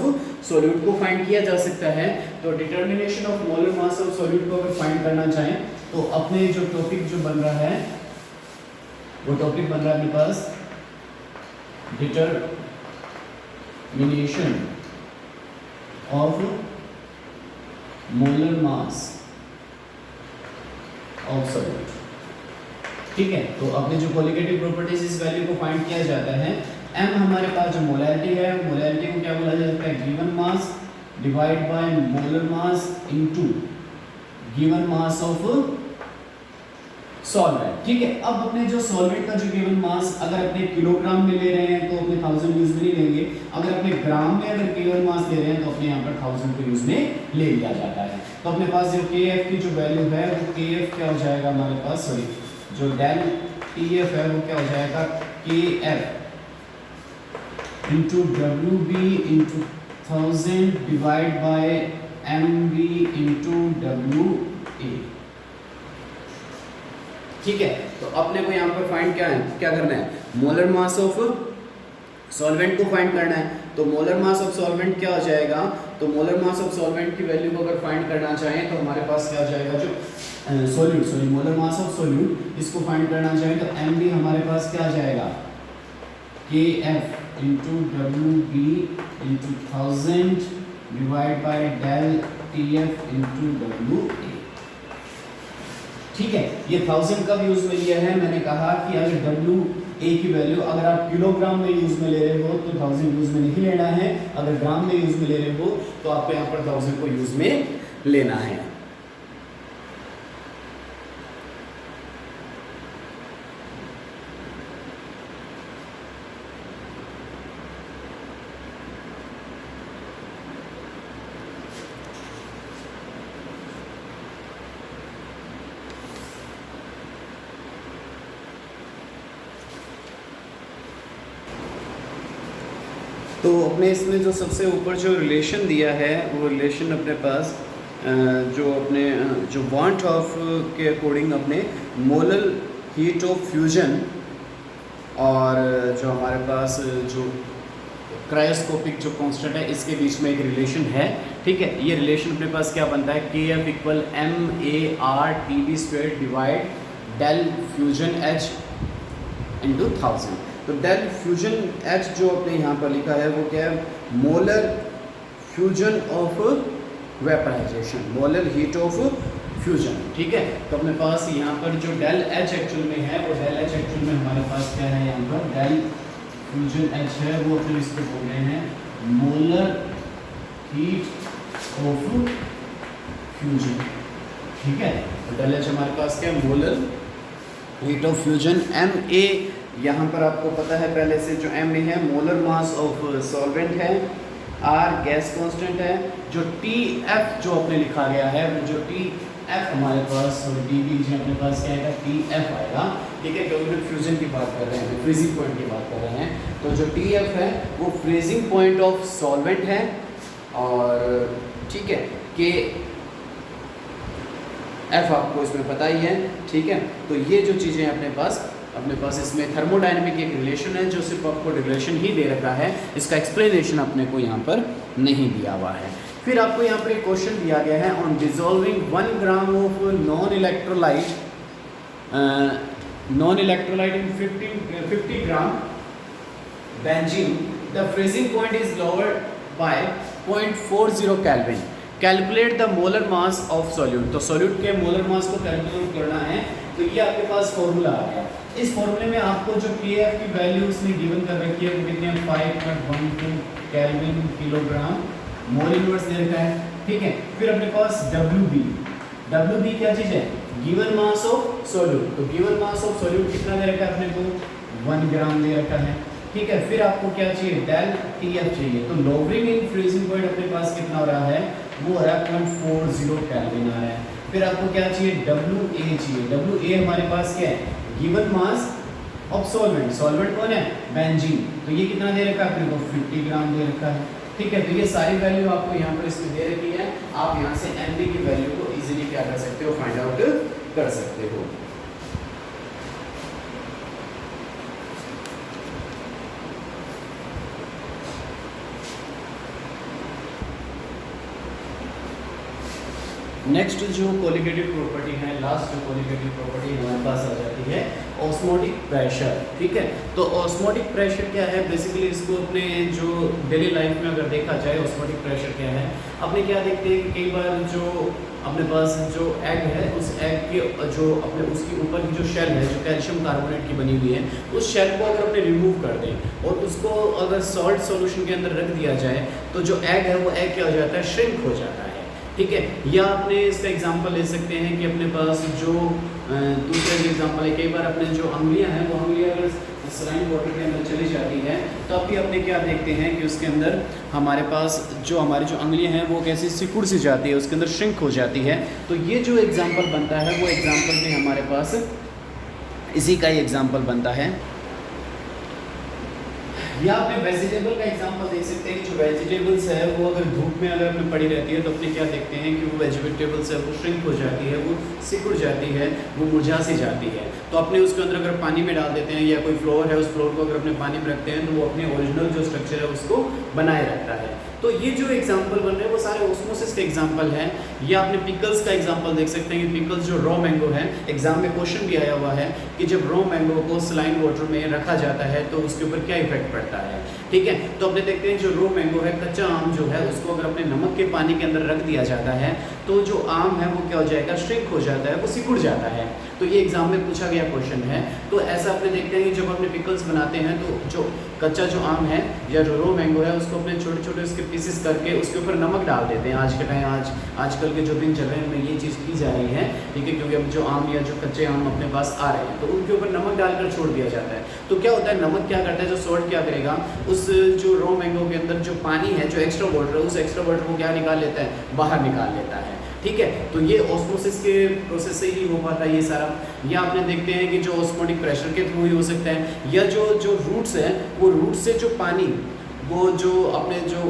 solute को फाइंड किया जा सकता है। तो determination of molar mass of solute को अगर फाइंड करना चाहें तो अपने जो टॉपिक जो बन रहा है वो टॉपिक बन रहा है अपने पास determination of molar mass of solute. ठीक है, तो अपने जो क्वालिटेटिव प्रॉपर्टीज इस वैल्यू को फाइंड किया जाता है। m हमारे पास जो मोलैलिटी है, मोलैलिटी को क्या बोला जाता है, given mass divide by molar mass into given mass of solvent. ठीक है, अब अपने जो सॉल्वेंट का जो गिवन मास अगर अपने किलोग्राम में ले रहे हैं तो अपने 1000 यूज में नहीं लेंगे, अगर अपने ग्राम में अगर गिवन मास ले रहे हैं तो अपने यहाँ पर 1000 को यूज में ले लिया जाता है। तो अपने पास जो KF की जो वैल्यू है वो KF क्या हो जाएगा हमारे पास, सॉरी जो डेल TF है वो क्या हो जाएगा, KF into WB into 1000 divide bye MB into WA। ठीक है, तो अपने को यहाँ पर फाइंड क्या करना है, मोलर मास ऑफ सॉल्वेंट को फाइंड करना है। तो मोलर मास ऑफ सॉल्वेंट क्या हो जाएगा, तो मोलर मास ऑफ सॉल्वेंट की वैल्यू को अगर फाइंड करना चाहें तो हमारे पास क्या हो जाएगा, जो solute molar mass of solute इसको फाइंड करना चाहें तो MB हमारे पास क्या आ जाएगा, KF into WB into 1000 divide by del TF into WA। ठीक है, ये 1000 कब यूज में लिया है, मैंने कहा कि अगर WA की वैल्यू अगर आप किलोग्राम में यूज में ले रहे हो तो 1000 यूज में नहीं लेना है, अगर ग्राम में यूज में ले रहे हो तो आपको यहाँ पर 1000 को यूज में लेना है। तो अपने इसमें जो सबसे ऊपर जो रिलेशन दिया है वो रिलेशन अपने पास जो अपने जो वांट ऑफ के अकॉर्डिंग अपने मोलर हीट ऑफ फ्यूजन और जो हमारे पास जो क्रायोस्कोपिक जो कांस्टेंट है इसके बीच में एक रिलेशन है। ठीक है, ये रिलेशन अपने पास क्या बनता है, K F equal MAR/TB² divide del fusion H into 1000। तो डेल फ्यूजन H जो अपने यहाँ पर लिखा है वो क्या है, molar fusion of vaporisation, molar heat of fusion. ठीक है, तो अपने पास यहाँ पर जो डेल H एक्चुअल में है वो डेल H एक्चुअल में हमारे पास क्या है, यहाँ पर डेल फ्यूजन H है वो फिर इसको बोल रहे हैं मोलर हीट ऑफ फ्यूजन। ठीक है, तो डेल H हमारे पास क्या है, molar heat of fusion. MA यहाँ पर आपको पता है पहले से जो MA है मोलर मास ऑफ सॉल्वेंट है, R गैस कांस्टेंट है, जो TF जो अपने लिखा गया है वो जो TF हमारे पास TB अपने पास क्या आएगा, TF आएगा। ठीक है, क्योंकि फ्यूजन की बात कर रहे हैं, फ्रीजिंग पॉइंट की बात कर रहे हैं, तो जो TF है वो फ्रीजिंग पॉइंट ऑफ सॉल्वेंट है। और ठीक है, के F आपको इसमें पता ही है। ठीक है, तो ये जो चीज़ें अपने पास इसमें थर्मोडायनेमिक एक रिलेशन है जो सिर्फ आपको रिलेशन ही दे रखा है, इसका एक्सप्लेनेशन अपने को यहाँ पर नहीं दिया हुआ है। फिर आपको यहाँ पर एक क्वेश्चन दिया गया है, on dissolving 1 gram of non electrolyte in 50 gram benzene, the freezing point is lowered by 0.40 kelvin, calculate the molar mass of solute. तो सॉल्यूट के मोलर मास को कैलकुलेट करना है, तो ये आपके पास फॉर्मूला आ गया। इस फॉर्मूले में आपको जो KF की वैल्यू उसने गिवन कर रखी है वो कितनी है, 5.12 केल्विन किलोग्राम मोल इनवर्स दे रखा है। ठीक है, फिर अपने पास WB क्या चीज़ है, गिवन मास ऑफ सॉल्यूट। तो गिवन मास ऑफ सॉल्यूट कितना दे रखा है अपने को, 1 ग्राम दे रखा है। ठीक है, फिर आपको क्या चाहिए, डेल TF चाहिए। तो लोअरिंग इन फ्रीजिंग पॉइंट अपने पास कितना हो रहा है, वो हो रहा है 0.40 केल्विन आ रहा है। फिर आपको क्या चाहिए, WA चाहिए। WA हमारे पास क्या है, given mass of solvent. Solvent कौन है, बेंजीन। तो ये कितना दे रखा है अपने को, 50 ग्राम दे रखा है। ठीक है, तो ये सारी वैल्यू आपको यहाँ पर इसमें दे रखी है। आप यहाँ से MB की वैल्यू को इजीली क्या कर सकते हो, फाइंड आउट कर सकते हो। नेक्स्ट जो कोलिगेटिव प्रॉपर्टी है, लास्ट जो कोलिगेटिव प्रॉपर्टी हमारे पास आ जाती है ऑस्मोटिक प्रेशर। ठीक है, तो ऑस्मोटिक प्रेशर क्या है, बेसिकली इसको अपने जो डेली लाइफ में अगर देखा जाए ऑस्मोटिक प्रेशर क्या है, अपने क्या देखते हैं कि कई बार जो अपने पास जो एग है उस एग के जो अपने उसके ऊपर की जो शेल है जो कैल्शियम कार्बोनेट की बनी हुई है, उस शेल को अगर अपने रिमूव कर दें और उसको अगर सॉल्ट सॉल्यूशन के अंदर रख दिया जाए तो जो एग है वो एग क्या हो जाता है, श्रिंक हो जाता है। ठीक है, या आपने इसका एग्जांपल ले सकते हैं कि अपने पास जो दूसरा एग्जांपल है, कई बार अपने जो अंगुलियां हैं वो अंगुलियां अगर सलाइन वाटर के अंदर चली जाती है तो अभी अपने क्या देखते हैं कि उसके अंदर हमारे पास जो हमारी जो अंगुलियां हैं वो कैसी सिकुड़ सी जाती है, उसके अंदर श्रिंक हो जाती है। तो ये जो एग्जाम्पल बनता है वो एग्जाम्पल भी हमारे पास इसी का ही एग्जाम्पल बनता है। या आपने वेजिटेबल का एग्जांपल देख सकते हैं कि जो वेजिटेबल्स है वो अगर धूप में अगर अपने पड़ी रहती है तो अपने क्या देखते हैं कि वो वेजिटेबल्स है वो श्रिंक हो जाती है, वो सिकुड़ जाती है, वो मुरझा सी जाती है। तो अपने उसके अंदर अगर पानी में डाल देते हैं या कोई फ्लोर है उस फ्लोर को अगर अपने पानी में रखते हैं तो वो अपने ओरिजिनल जो स्ट्रक्चर है उसको बनाए रखता है। तो ये जो एग्जाम्पल बन रहे हैं वो सारे ऑस्मोसिस के एग्जाम्पल हैं। या आपने पिकल्स का एग्जाम्पल देख सकते हैं कि पिकल्स जो रॉ मैंगो है, एग्जाम में क्वेश्चन भी आया हुआ है कि जब रॉ मैंगो को सलाइन वाटर में रखा जाता है तो उसके ऊपर क्या इफेक्ट पड़ता है। ठीक है, तो अपने देखते हैं जो रॉ मैंगो है, कच्चा आम जो है उसको अगर अपने नमक के पानी के अंदर रख दिया जाता है तो जो आम है वो क्या हो जाएगा, श्रिंक हो जाता है, वो सिकुड़ जाता है। तो ये एग्जाम में पूछा गया क्वेश्चन है। तो ऐसा अपने देखते हैं कि जब अपने पिकल्स बनाते हैं तो जो कच्चा जो आम है या जो रॉ मैंगो है उसको अपने छोटे छोटे उसके पीसेस करके उसके ऊपर नमक डाल देते हैं। आज के टाइम आजकल के जो दिन चल रहे हैं उनमें ये चीज़ की जा रही है। ठीक है, क्योंकि अब जो आम या जो कच्चे आम अपने पास आ रहे हैं तो उनके ऊपर नमक डालकर छोड़ दिया जाता है। तो क्या होता है, नमक क्या करता है, जो सॉल्ट क्या करेगा, उस जो रॉ मैंगो के अंदर जो पानी है, जो एक्स्ट्रा वाटर है, उस एक्स्ट्रा वाटर को क्या निकाल लेता है, बाहर निकाल लेता है। ठीक है, तो ये ऑस्मोसिस के प्रोसेस से ही हो पाता है ये सारा। या आपने देखते हैं कि जो ऑस्मोटिक प्रेशर के थ्रू ही हो सकता है, या जो रूट्स है वो रूट से जो पानी वो जो अपने जो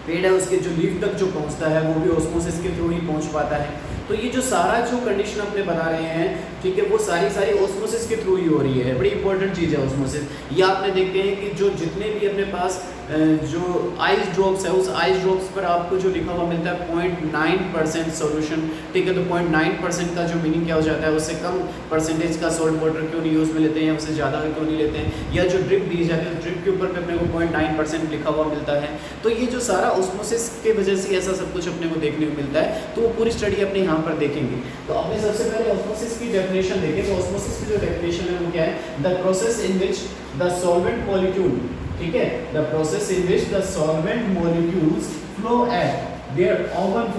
पेड़ है उसके जो लीफ तक जो पहुंचता है वो भी ऑस्मोसिस के थ्रू ही पहुंच पाता है। तो ये जो सारा जो कंडीशन अपने बता रहे हैं, ठीक है, वो सारी ऑस्मोसिस के थ्रू ही हो रही है। बड़ी इंपॉर्टेंट चीज़ है ऑस्मोसिस। ये आपने देखते हैं कि जो जितने भी अपने पास जो आइस ड्रॉप्स है, उस आइस ड्रॉप्स पर आपको जो लिखा हुआ मिलता है 0.9% सोल्यूशन, ठीक है। तो 0.9% का जो मीनिंग क्या हो जाता है, उससे कम परसेंटेज का सॉल्ट वाटर क्यों नहीं यूज़ में लेते हैं, उससे ज़्यादा क्यों नहीं लेते हैं, या जो ड्रिप दी जाती है ड्रिप के ऊपर पे अपने को 0.9% लिखा हुआ मिलता है। तो ये जो सारा ऑस्मोसिस के वजह से ऐसा सब कुछ अपने को देखने को मिलता है। तो वो पूरी स्टडी अपने यहाँ पर देखेंगे। तो अपने सबसे पहले ऑस्मोसिस की डेफिनेशन देखें। तो ऑस्मोसिस की जो डेफिनेशन है वो क्या है, the process in which the solvent molecule, ठीक है, the process in which the solvent molecules flow eight their own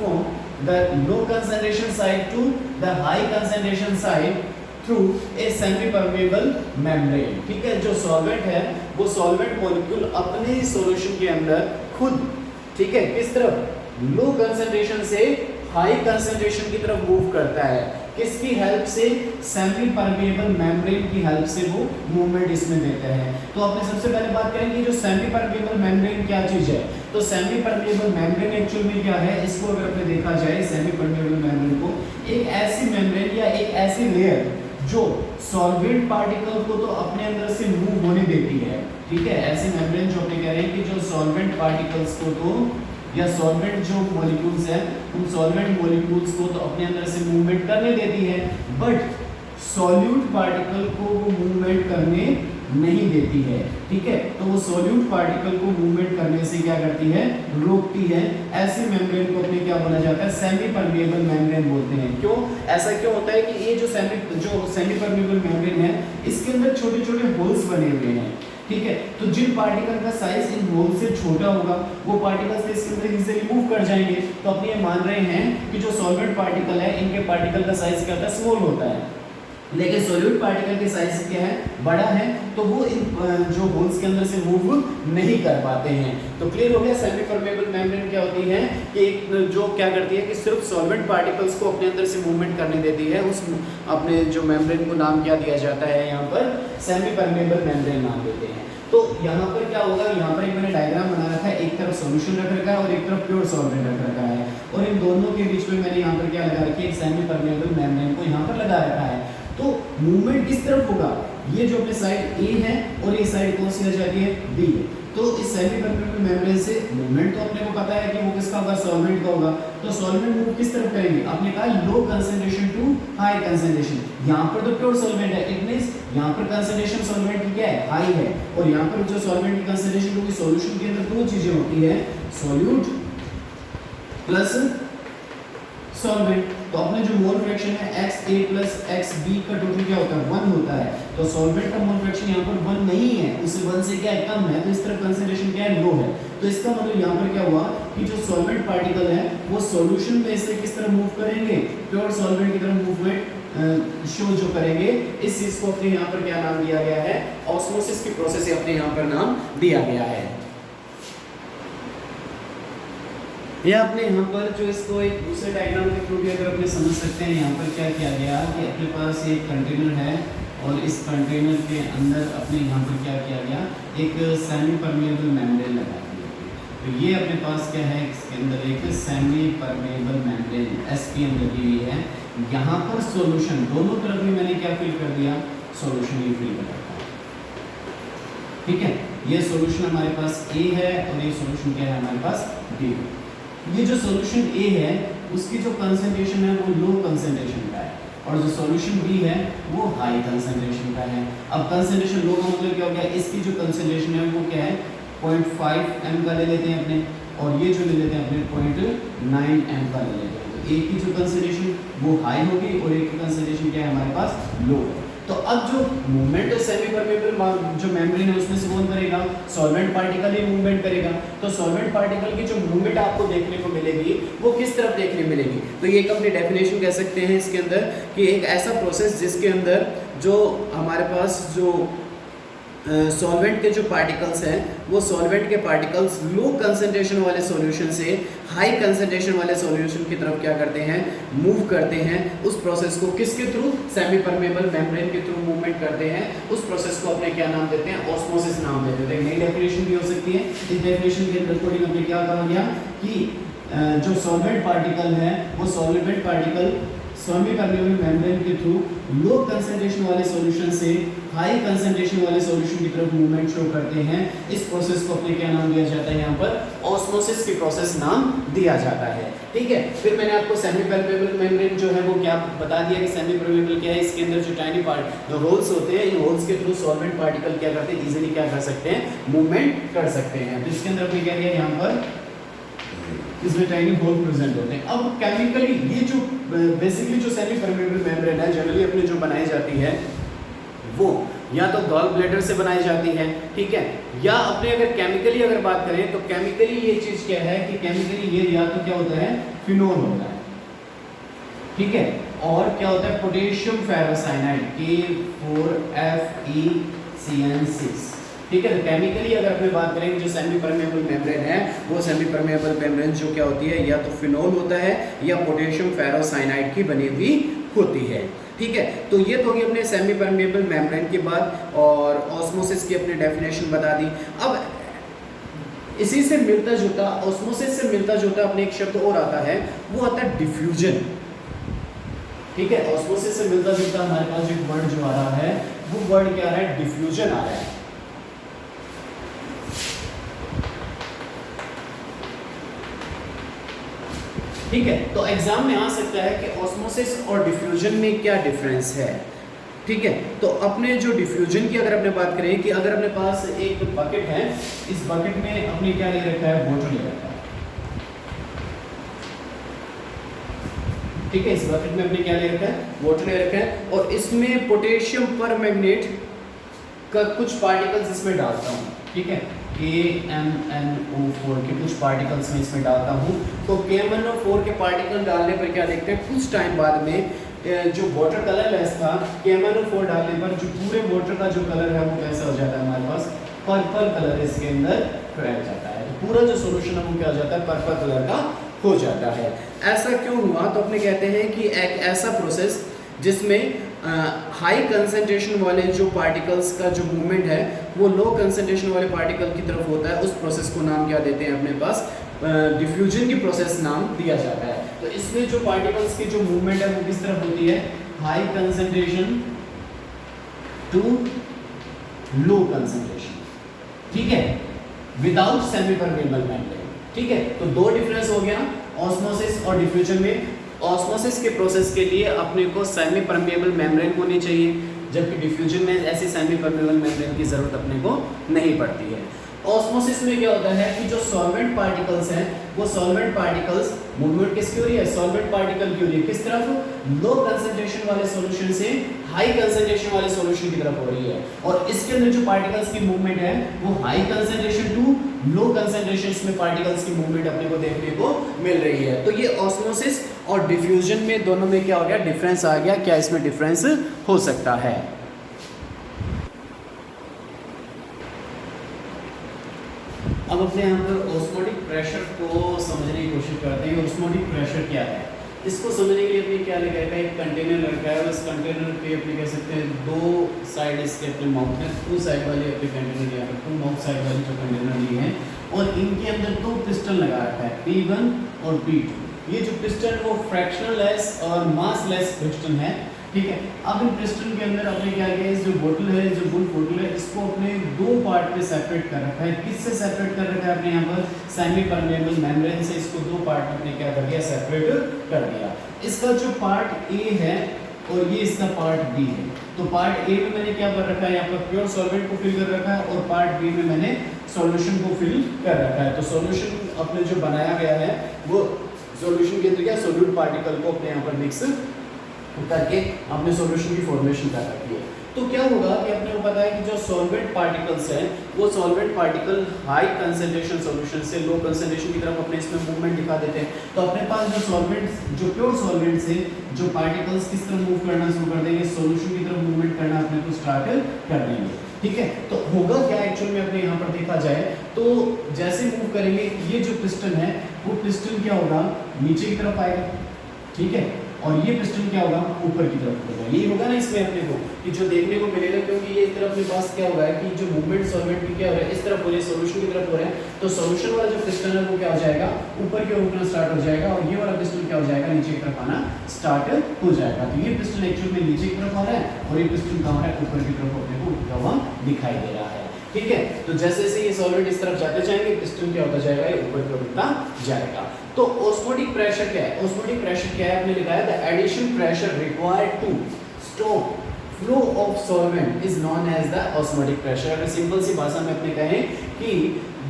form the low concentration side to the high concentration side through a semi permeable membrane, ठीक है। जो solvent है वो solvent molecule अपने solution के अंदर खुद, ठीक है, किस तरफ, लो कंसंट्रेशन से हाई कंसंट्रेशन की तरफ मूव करता है। किसकी हेल्प से, सेमी परमेबल मेम्ब्रेन की हेल्प से वो मूवमेंट इसमें देता है। तो अपने सबसे पहले बात करेंगे जो सेमी परमेबल मेम्ब्रेन क्या चीज है। तो सेमी परमेबल मेम्ब्रेन एक्चुअल में क्या है, इसको अगर अपने देखा जाए सेमी परमेबल मेम्ब्रेन को, एक ऐसी मेम्ब्रेन या एक ऐसी लेयर जो सॉल्वेंट पार्टिकल को तो अपने अंदर से मूव होने देती है, ठीक है। ऐसी मेम्ब्रेन जो अपने कह रहे हैं कि जो सॉल्वेंट पार्टिकल्स को तो, या सॉल्वेंट जो मॉलिक्यूल्स हैं उन सॉल्वेंट मॉलिक्यूल्स को तो अपने अंदर से मूवमेंट करने देती है, बट सॉल्यूट पार्टिकल को वो मूवमेंट करने नहीं देती है, ठीक है। तो वो सॉल्यूट पार्टिकल को मूवमेंट करने से क्या करती है, रोकती है। ऐसी मेम्ब्रेन को अपने क्या बोला जाता है, सेमी परमेबल मेम्ब्रेन बोलते हैं। क्यों ऐसा क्यों होता है कि ये जो सेमी परमेबल मेम्ब्रेन है इसके अंदर छोटे छोटे होल्स बने हुए हैं, ठीक है। तो जिन पार्टिकल का साइज इन होल से छोटा होगा वो पार्टिकल्स इसके अंदर इजीली मूव कर जाएंगे। तो अपने ये मान रहे हैं कि जो सॉल्वेंट पार्टिकल है इनके पार्टिकल का साइज क्या होता है, स्मॉल होता है, लेकिन सॉल्यूट पार्टिकल के साइज क्या है, बड़ा है। तो वो इन जो होल्स के अंदर से मूव नहीं कर पाते हैं। तो क्लियर हो गया। सेमी परमेबल मेम्ब्रेन क्या होती है कि एक जो क्या करती है कि सिर्फ सॉल्वेंट पार्टिकल्स को अपने अंदर से मूवमेंट करने देती है। उस अपने जो मेम्ब्रेन को नाम क्या दिया जाता है, यहाँ पर सेमी परमेबल मेम्ब्रेन नाम देते हैं। तो यहाँ पर क्या होगा, यहाँ पर एक मैंने डायग्राम बना रखा है, एक तरफ सॉल्यूशन रख रखा है और एक तरफ प्योर सॉल्वेंट रख रखा है, और इन दोनों के बीच में मैंने यहाँ पर क्या लगा रखी है, एक सेमी परमेबल मेम्ब्रेन को यहाँ पर लगा रखा है। तो मूवमेंट किस तरफ होगा, ये जो अपने साइड ए है और ये साइड कौन सी आ जाती है, बी है। तो इस सेमी परमेबल मेम्ब्रेन से मूवमेंट तो अपने को पता है कि वो किसका होगा, सॉल्वेंट का होगा। तो सॉल्वेंट मूव किस तरफ करेंगे, आपने कहा low concentration to high concentration. यहाँ पर तो प्योर सॉल्वेंट है, इट मींस यहाँ पर कंसंट्रेशन सॉल्वेंट की क्या है, हाई है, और यहाँ पर जो सॉल्वेंट की कंसंट्रेशन, क्योंकि सॉल्यूशन के अंदर दो चीजें होती है, सॉल्यूट प्लस सॉल्वेंट। तो अपने जो मोल फ्रैक्शन है XA प्लस XB का टोटल क्या होता है, 1 होता है। तो सॉल्वेंट का मोल फ्रैक्शन यहाँ पर 1 नहीं है, उससे 1 से क्या है, कम है। तो इस तरफ कंसंट्रेशन क्या है, लो है। तो इसका मतलब यहाँ पर क्या हुआ कि जो सॉल्वेंट पार्टिकल है वो सॉल्यूशन में से किस तरफ मूव करेंगे, प्योर सॉल्वेंट की तरफ मूवमेंट शो जो करेंगे। इस चीज को अपने यहाँ पर क्या नाम दिया गया है, ऑस्मोसिस की प्रोसेस अपने यहाँ पर नाम दिया गया है। या अपने यहाँ पर जो इसको एक दूसरे डायग्राम के थ्रू भी अगर अपने समझ सकते हैं, यहाँ पर क्या किया गया कि अपने पास एक कंटेनर है और इस कंटेनर के अंदर अपने यहाँ पर क्या किया गया, एक सेमी परमेबल मेम्ब्रेन लगा दिया। तो ये अपने पास क्या है, इसके अंदर एक सेमी परमेबल मेम्ब्रेन SPM लगी हुई है। यहाँ पर सॉल्यूशन दोनों तरफ भी मैंने क्या फिल कर दिया, सॉल्यूशन ही फिल कर रखा है, ठीक है। ये सॉल्यूशन हमारे पास A है और ये सॉल्यूशन क्या है हमारे पास B है। ये जो सॉल्यूशन A है उसकी जो कंसंट्रेशन है वो लो कंसंट्रेशन का है, और जो सॉल्यूशन B है वो हाई कंसंट्रेशन का है। अब कंसंट्रेशन लो का मतलब क्या हो गया, इसकी जो कंसंट्रेशन है वो क्या है, 0.5 m का ले लेते हैं अपने, और ये जो ले लेते हैं अपने 0.9 m का ले लेते हैं। तो एक की जो कंसंट्रेशन वो हाई होगी और एक की कंसंट्रेशन क्या है हमारे पास, लो है। तो अब जो मूवमेंट है सेमी परमेबल जो मेम्ब्रेन है उसमें से कौन करेगा, सॉल्वेंट पार्टिकल ही मूवमेंट करेगा। तो सॉल्वेंट पार्टिकल की जो मूवमेंट आपको देखने को मिलेगी वो किस तरफ देखने मिलेगी, तो ये एक अपनी डेफिनेशन कह सकते हैं इसके अंदर कि एक ऐसा प्रोसेस जिसके अंदर जो हमारे पास जो सॉल्वेंट के जो पार्टिकल्स हैं वो सॉल्वेंट के पार्टिकल्स लो कंसंट्रेशन वाले सॉल्यूशन से हाई कंसंट्रेशन वाले सॉल्यूशन की तरफ क्या करते हैं, मूव करते हैं। उस प्रोसेस को किसके थ्रू, सेमी परमेबल मेम्ब्रेन के थ्रू मूवमेंट करते हैं। उस प्रोसेस को अपने क्या नाम देते हैं, ऑस्मोसिस नाम देते हैं। नई डेफिनेशन भी हो सकती है। इस डेफिनेशन के अकॉर्डिंग हमने क्या कहा गया कि जो सॉल्वेंट पार्टिकल है वो solvent particle semi permeable membrane के थ्रू लो कंसंट्रेशन वाले सॉल्यूशन से हाई कंसंट्रेशन वाले सॉल्यूशन की तरफ मूवमेंट शो करते हैं। इस प्रोसेस को अपने क्या नाम दिया जाता है, यहाँ पर ऑस्मोसिस की प्रोसेस नाम दिया जाता है। ठीक है, फिर मैंने आपको सेमी परमेबल मेम्ब्रेन जो है वो क्या बता दिया कि सेमी परमेबल क्या है। इसके अंदर जो टाइनी पार्ट जो होल्स होते हैं, इन होल्स के थ्रू सॉल्वेंट पार्टिकल क्या करते हैं, इजीली क्या कर सकते हैं, मूवमेंट कर सकते हैं। तो इसके अंदर अपने क्या किया, यहाँ पर इसमें टाइनी होल प्रेजेंट होते हैं। अब केमिकली ये जो बेसिकली जो सेमी परमेबल मेम्ब्रेन है जनरली अपने जो बनाई जाती है वो या तो गॉल ब्लैडर से बनाई जाती है, ठीक है, या अपने अगर केमिकली अगर बात करें तो केमिकली ये चीज क्या है कि केमिकली ये या तो क्या होता है, फिनोल होता है, ठीक है, और क्या होता है, पोटेशियम फेरोसाइनाइड K4FeCN6, ठीक है। तो केमिकली अगर अपने बात करें जो सेमी परमेबल मेम्ब्रेन है वो सेमी परमेबल मेम्ब्रेन जो क्या होती है, या तो फिनोल होता है या पोटेशियम फेरोसाइनाइड की बनी हुई होती है, ठीक है। तो ये तो होगी अपने सेमी परमेबल मेम्ब्रेन की बात, और ऑस्मोसिस की अपने डेफिनेशन बता दी। अब इसी से मिलता जुलता, ऑस्मोसिस से मिलता जुलता अपने एक शब्द और आता है, वो आता है डिफ्यूजन, ठीक है। ऑस्मोसिस से मिलता जुलता हमारे पास एक वर्ड जो आ रहा है वो वर्ड क्या आ रहा है, डिफ्यूजन आ रहा है। ठीक है, तो एग्जाम में आ सकता है कि ऑस्मोसिस और डिफ्यूजन में क्या डिफरेंस है, ठीक है। तो अपने जो डिफ्यूजन की अगर अपने बात करें कि अगर अपने पास एक बकेट है, इस बकेट में अपने क्या ले रखा है, वाटर ले रखा है, ठीक है। इस बकेट में अपने क्या ले रखा है, वाटर ले रखा है, और इसमें पोटेशियम परमैंगनेट का कुछ पार्टिकल्स इसमें डालता हूँ, ठीक है, KMnO4 के कुछ पार्टिकल्स में इसमें डालता हूँ। तो KMnO4 के पार्टिकल डालने पर क्या देखते हैं, कुछ टाइम बाद में जो वाटर कलरलेस था, KMnO4 डालने पर जो पूरे वाटर का जो कलर है वो कैसा हो जाता है, हमारे पास पर्पल कलर इसके अंदर फैल जाता है। तो पूरा जो सोल्यूशन है वो क्या हो जाता है, पर्पल कलर का हो जाता है। ऐसा क्यों हुआ, तो अपने कहते हैं कि एक ऐसा प्रोसेस जिसमें हाई कंसंट्रेशन वाले जो पार्टिकल्स का जो मूवमेंट है वो लो कंसंट्रेशन वाले पार्टिकल की तरफ होता है, उस प्रोसेस को नाम क्या देते हैं अपने पास, डिफ्यूजन की प्रोसेस नाम दिया जाता है। तो इसमें जो पार्टिकल्स की जो मूवमेंट है वो किस तरफ होती है, high concentration to low concentration, ठीक है, विदाउट सेमी परमेबल मेम्ब्रेन, ठीक है। तो दो डिफरेंस हो गया ऑस्मोसिस और डिफ्यूजन में। ऑस्मोसिस के प्रोसेस के लिए अपने को सेमी परमेबल मेम्ब्रेन होनी चाहिए, जबकि डिफ्यूजन में ऐसी सेमी परमेबल मेम्ब्रेन की ज़रूरत अपने को नहीं पड़ती है। ऑस्मोसिस में क्या होता है कि जो सॉल्वेंट पार्टिकल्स हैं वो सॉल्वेंट पार्टिकल्स मूवमेंट किसकी हो रही है, सॉल्वेंट पार्टिकल की हो रही है, किस तरफ, लो कंसंट्रेशन वाले सॉल्यूशन से हाई कंसंट्रेशन वाले सॉल्यूशन की तरफ हो रही है। और इसके अंदर जो पार्टिकल्स की मूवमेंट है वो high concentration to low concentration में पार्टिकल्स की मूवमेंट अपने को देखने को मिल रही है। तो ये ऑस्मोसिस और डिफ्यूजन में दोनों में क्या हो गया, डिफरेंस आ गया। क्या इसमें डिफरेंस हो सकता है। अब अपने यहाँ पर ऑस्मोटिक प्रेशर को समझने की कोशिश करते हैं। ऑस्मोटिक प्रेशर क्या है, इसको समझने के लिए अपने क्या लिखा है, एक कंटेनर रखा है, उस कंटेनर पे अपने कह सकते हैं दो साइड इसके अपने माउथ है, टू साइड वाले अपने कंटेनर यहाँ पर, टू माउथ साइड वाले जो कंटेनर लिए हैं, और इनके अंदर दो पिस्टन लगा रखा है, P1 और P2। ये जो पिस्टन वो फ्रैक्शनल लेस और मास लेस पिस्टन है, ठीक है। अब इन पिस्टन के अंदर अपने क्या किया, इस जो बोतल है, जो फुल बोतल है, इसको अपने दो पार्ट में सेपरेट कर रखा है। किससे सेपरेट कर रखा है अपने यहाँ पर, सेमी परमेबल मेम्ब्रेन से इसको दो पार्ट में अपने क्या कर दिया, सेपरेट कर दिया। इसका जो पार्ट ए है और ये इसका पार्ट बी है। तो पार्ट ए में मैंने क्या कर रखा है, यहाँ पर प्योर सॉल्वेंट को फिल कर रखा है, और पार्ट बी में मैंने सॉल्यूशन को फिल कर रखा है। तो सॉल्यूशन अपने जो बनाया गया है वो सॉल्यूशन के अंदर क्या, सोल्यूट पार्टिकल को अपने यहाँ पर मिक्स करके अपने सॉल्यूशन की फॉर्मेशन कर रखी है। तो क्या होगा कि अपने को पता है कि जो सॉल्वेंट पार्टिकल्स हैं वो solvent particle high concentration solution से लो कंसंट्रेशन की तरफ अपने इसमें मूवमेंट दिखा देते हैं। तो अपने पास जो सॉल्वेंट, जो प्योर सॉल्वेंट से जो पार्टिकल्स किस तरह मूव करना शुरू कर देंगे, सॉल्यूशन की तरफ मूवमेंट करना अपने को स्टार्ट कर देंगे। ठीक है। तो होगा क्या एक्चुअल में अपने यहाँ पर देखा जाए तो जैसे मूव करेंगे ये जो पिस्टन है वो पिस्टन क्या होगा नीचे की तरफ आएगा, ठीक है, और ये पिस्टन क्या होगा ऊपर की तरफ होगा। ये होगा ना इसमें अपने को कि जो देखने को मिलेगा, क्योंकि ये तरफ अपने पास क्या होगा कि जो मूवमेंट सॉल्वेंट की क्या हो रहा है इस तरफ हो रही है, सॉल्यूशन की तरफ हो रहा है, तो सॉल्यूशन वाला जो पिस्टन है वो क्या हो जाएगा ऊपर की ओर उठना स्टार्ट हो जाएगा और ये वाला पिस्टन क्या हो जाएगा नीचे की तरफ आना स्टार्ट हो जाएगा। तो ये पिस्टन एक्चुअल में नीचे की तरफ आ रहा है और ये पिस्टन कहाँ है ऊपर की तरफ अपने को उठता हुआ दिखाई दे रहा है, ठीक है। तो जैसे जैसे ये सॉल्वेंट इस तरफ जाते जाएंगे पिस्टन क्या होता जाएगा ये ऊपर की ओर उठता जाएगा। तो ऑस्मोटिक प्रेशर क्या है, ऑस्मोटिक प्रेशर क्या है आपने लिखा है the addition pressure required to stop flow of solvent is known as the osmotic pressure. अगर सिंपल सी भाषा में अपने कहें कि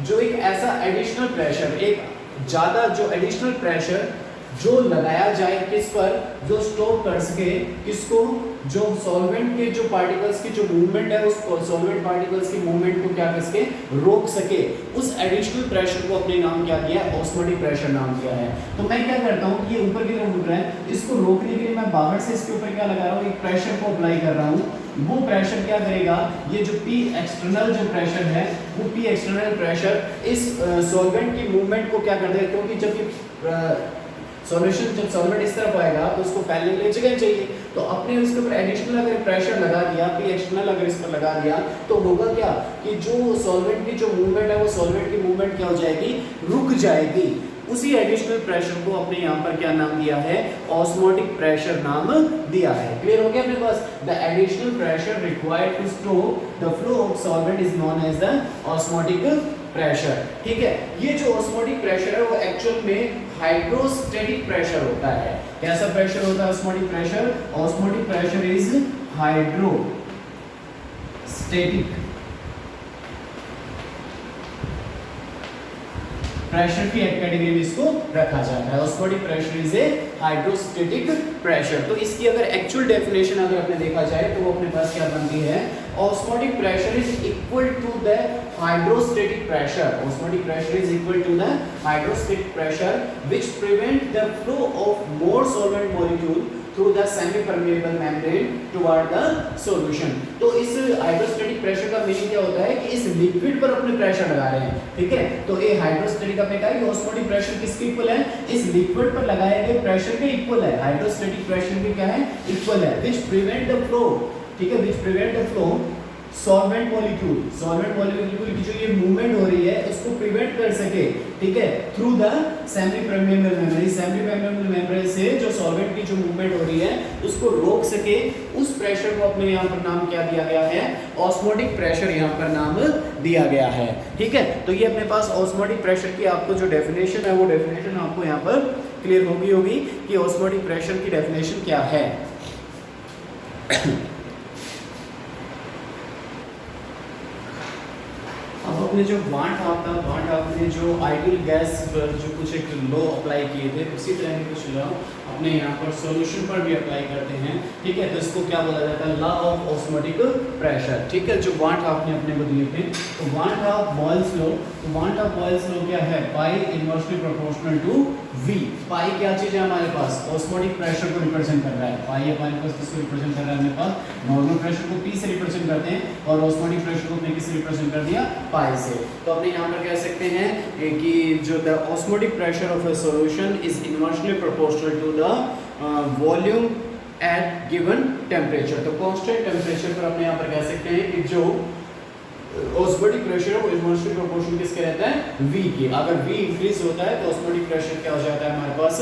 जो एक ऐसा एडिशनल प्रेशर, एक ज्यादा जो एडिशनल प्रेशर जो लगाया जाए किस पर, जो स्टॉप कर सके किसको, जो सॉल्वेंट के जो पार्टिकल्स की जो मूवमेंट है उस सॉल्वेंट पार्टिकल्स की मूवमेंट को क्या कर सके रोक सके, उस एडिशनल प्रेशर को अपने नाम क्या दिया है ऑस्मोटिक प्रेशर नाम दिया है। तो मैं क्या करता हूँ ये ऊपर की तरफ उठ रहा है, इसको रोकने के लिए मैं बाहर से इसके ऊपर क्या लगा रहा हूँ एक प्रेशर को अप्लाई कर रहा हूँ। वो प्रेशर क्या करेगा, ये जो P एक्सटर्नल जो प्रेशर है वो P एक्सटर्नल प्रेशर इस सॉल्वेंट की मूवमेंट को क्या कर देगा, क्योंकि जब ये सॉल्यूशन जब सॉल्वेंट इस तरफ आएगा तो उसको फैलने के लिए जगह चाहिए, तो अपने उसके ऊपर एडिशनल अगर प्रेशर लगा दिया P एक्सटर्नल अगर इस पर लगा दिया तो होगा क्या कि जो सॉल्वेंट की जो मूवमेंट है वो सॉल्वेंट की मूवमेंट क्या हो जाएगी रुक जाएगी। उसी एडिशनल प्रेशर को अपने यहाँ पर क्या नाम दिया है ऑस्मोटिक प्रेशर नाम दिया है। क्लियर हो गया अपने पास, the additional pressure required to stop the flow of solvent is known as the osmotic pressure, ठीक है। ये जो ऑस्मोटिक प्रेशर है वो एक्चुअल में हाइड्रोस्टैटिक प्रेशर होता है। कैसा प्रेशर होता है osmotic pressure, osmotic pressure is hydrostatic pressure की कैटेगरी में इसको रखा जाता है। Osmotic pressure is a hydrostatic pressure. तो इसकी अगर एक्चुअल डेफिनेशन अगर अपने देखा जाए तो वो अपने पास क्या बनती है, osmotic pressure is equal to the hydrostatic pressure. Osmotic pressure is equal to the hydrostatic pressure which prevent the flow of more solvent molecule through the semi permeable membrane toward the solution. तो इस hydrostatic pressure का meaning क्या होता है कि इस liquid पर अपने प्रेशर लगा रहे हैं, ठीक है। तो ये हाइड्रोस्टैटिक अपने कहा कि ऑस्मोटिक प्रेशर किसके इक्वल है, इस लिक्विड पर लगाए गए प्रेशर के इक्वल है। हाइड्रोस्टैटिक प्रेशर भी क्या है इक्वल है, व्हिच प्रिवेंट द फ्लो, ठीक है, which prevent the flow solvent molecule, solvent molecule की जो ये मूवमेंट हो रही है उसको प्रिवेंट कर सके, ठीक है, through the semi permeable membrane. Semi permeable membrane से जो सॉल्वेंट की जो मूवमेंट हो रही है उसको रोक सके, उस प्रेशर को अपने यहाँ पर नाम क्या दिया गया है ऑस्मोटिक प्रेशर यहाँ पर नाम दिया गया है, ठीक है। तो ये अपने पास ऑस्मोटिक प्रेशर की आपको जो डेफिनेशन है वो डेफिनेशन आपको यहाँ पर क्लियर होगी कि ऑस्मोटिक प्रेशर की डेफिनेशन क्या है। अपने जो वांट आपने जो आइडियल गैस पर जो कुछ एक लॉ अप्लाई किए थे उसी तरह के कुछ लॉ अपने यहाँ पर सॉल्यूशन पर भी अप्लाई करते हैं, ठीक है। तो इसको क्या बोला जाता है लॉ ऑफ ऑस्मोटिक प्रेशर, ठीक है। जो वांट आपने अपने को दिए थे तो वांट ऑफ बॉयल्स लॉ, तो वांट ऑफ बॉयल्स लॉ क्या है पाई इनवर्सली प्रोपोर्शनल टू V। पाई क्या चीज है हमारे पास ऑस्मोटिक प्रेशर को रिप्रेजेंट कर रहा है, पाई हमारे पास किसको रिप्रेजेंट कर रहा है, हमारे पास नॉर्मल प्रेशर को P से रिप्रेजेंट करते हैं और ऑस्मोटिक प्रेशर को अपने किससे रिप्रेजेंट कर दिया पाई से। तो अपने यहाँ पर कह सकते हैं कि जो the osmotic pressure of a solution is inversely proportional to the volume at given temperature. तो कांस्टेंट टेम्परेचर पर अपने यहाँ पर कह सकते हैं कि जो ऑस्मोटिक प्रेशर है वो इनवर्सली प्रोपोर्शनल किसके रहता है V के। अगर V इंक्रीज होता है तो ऑस्मोटिक प्रेशर क्या हो जाता है हमारे पास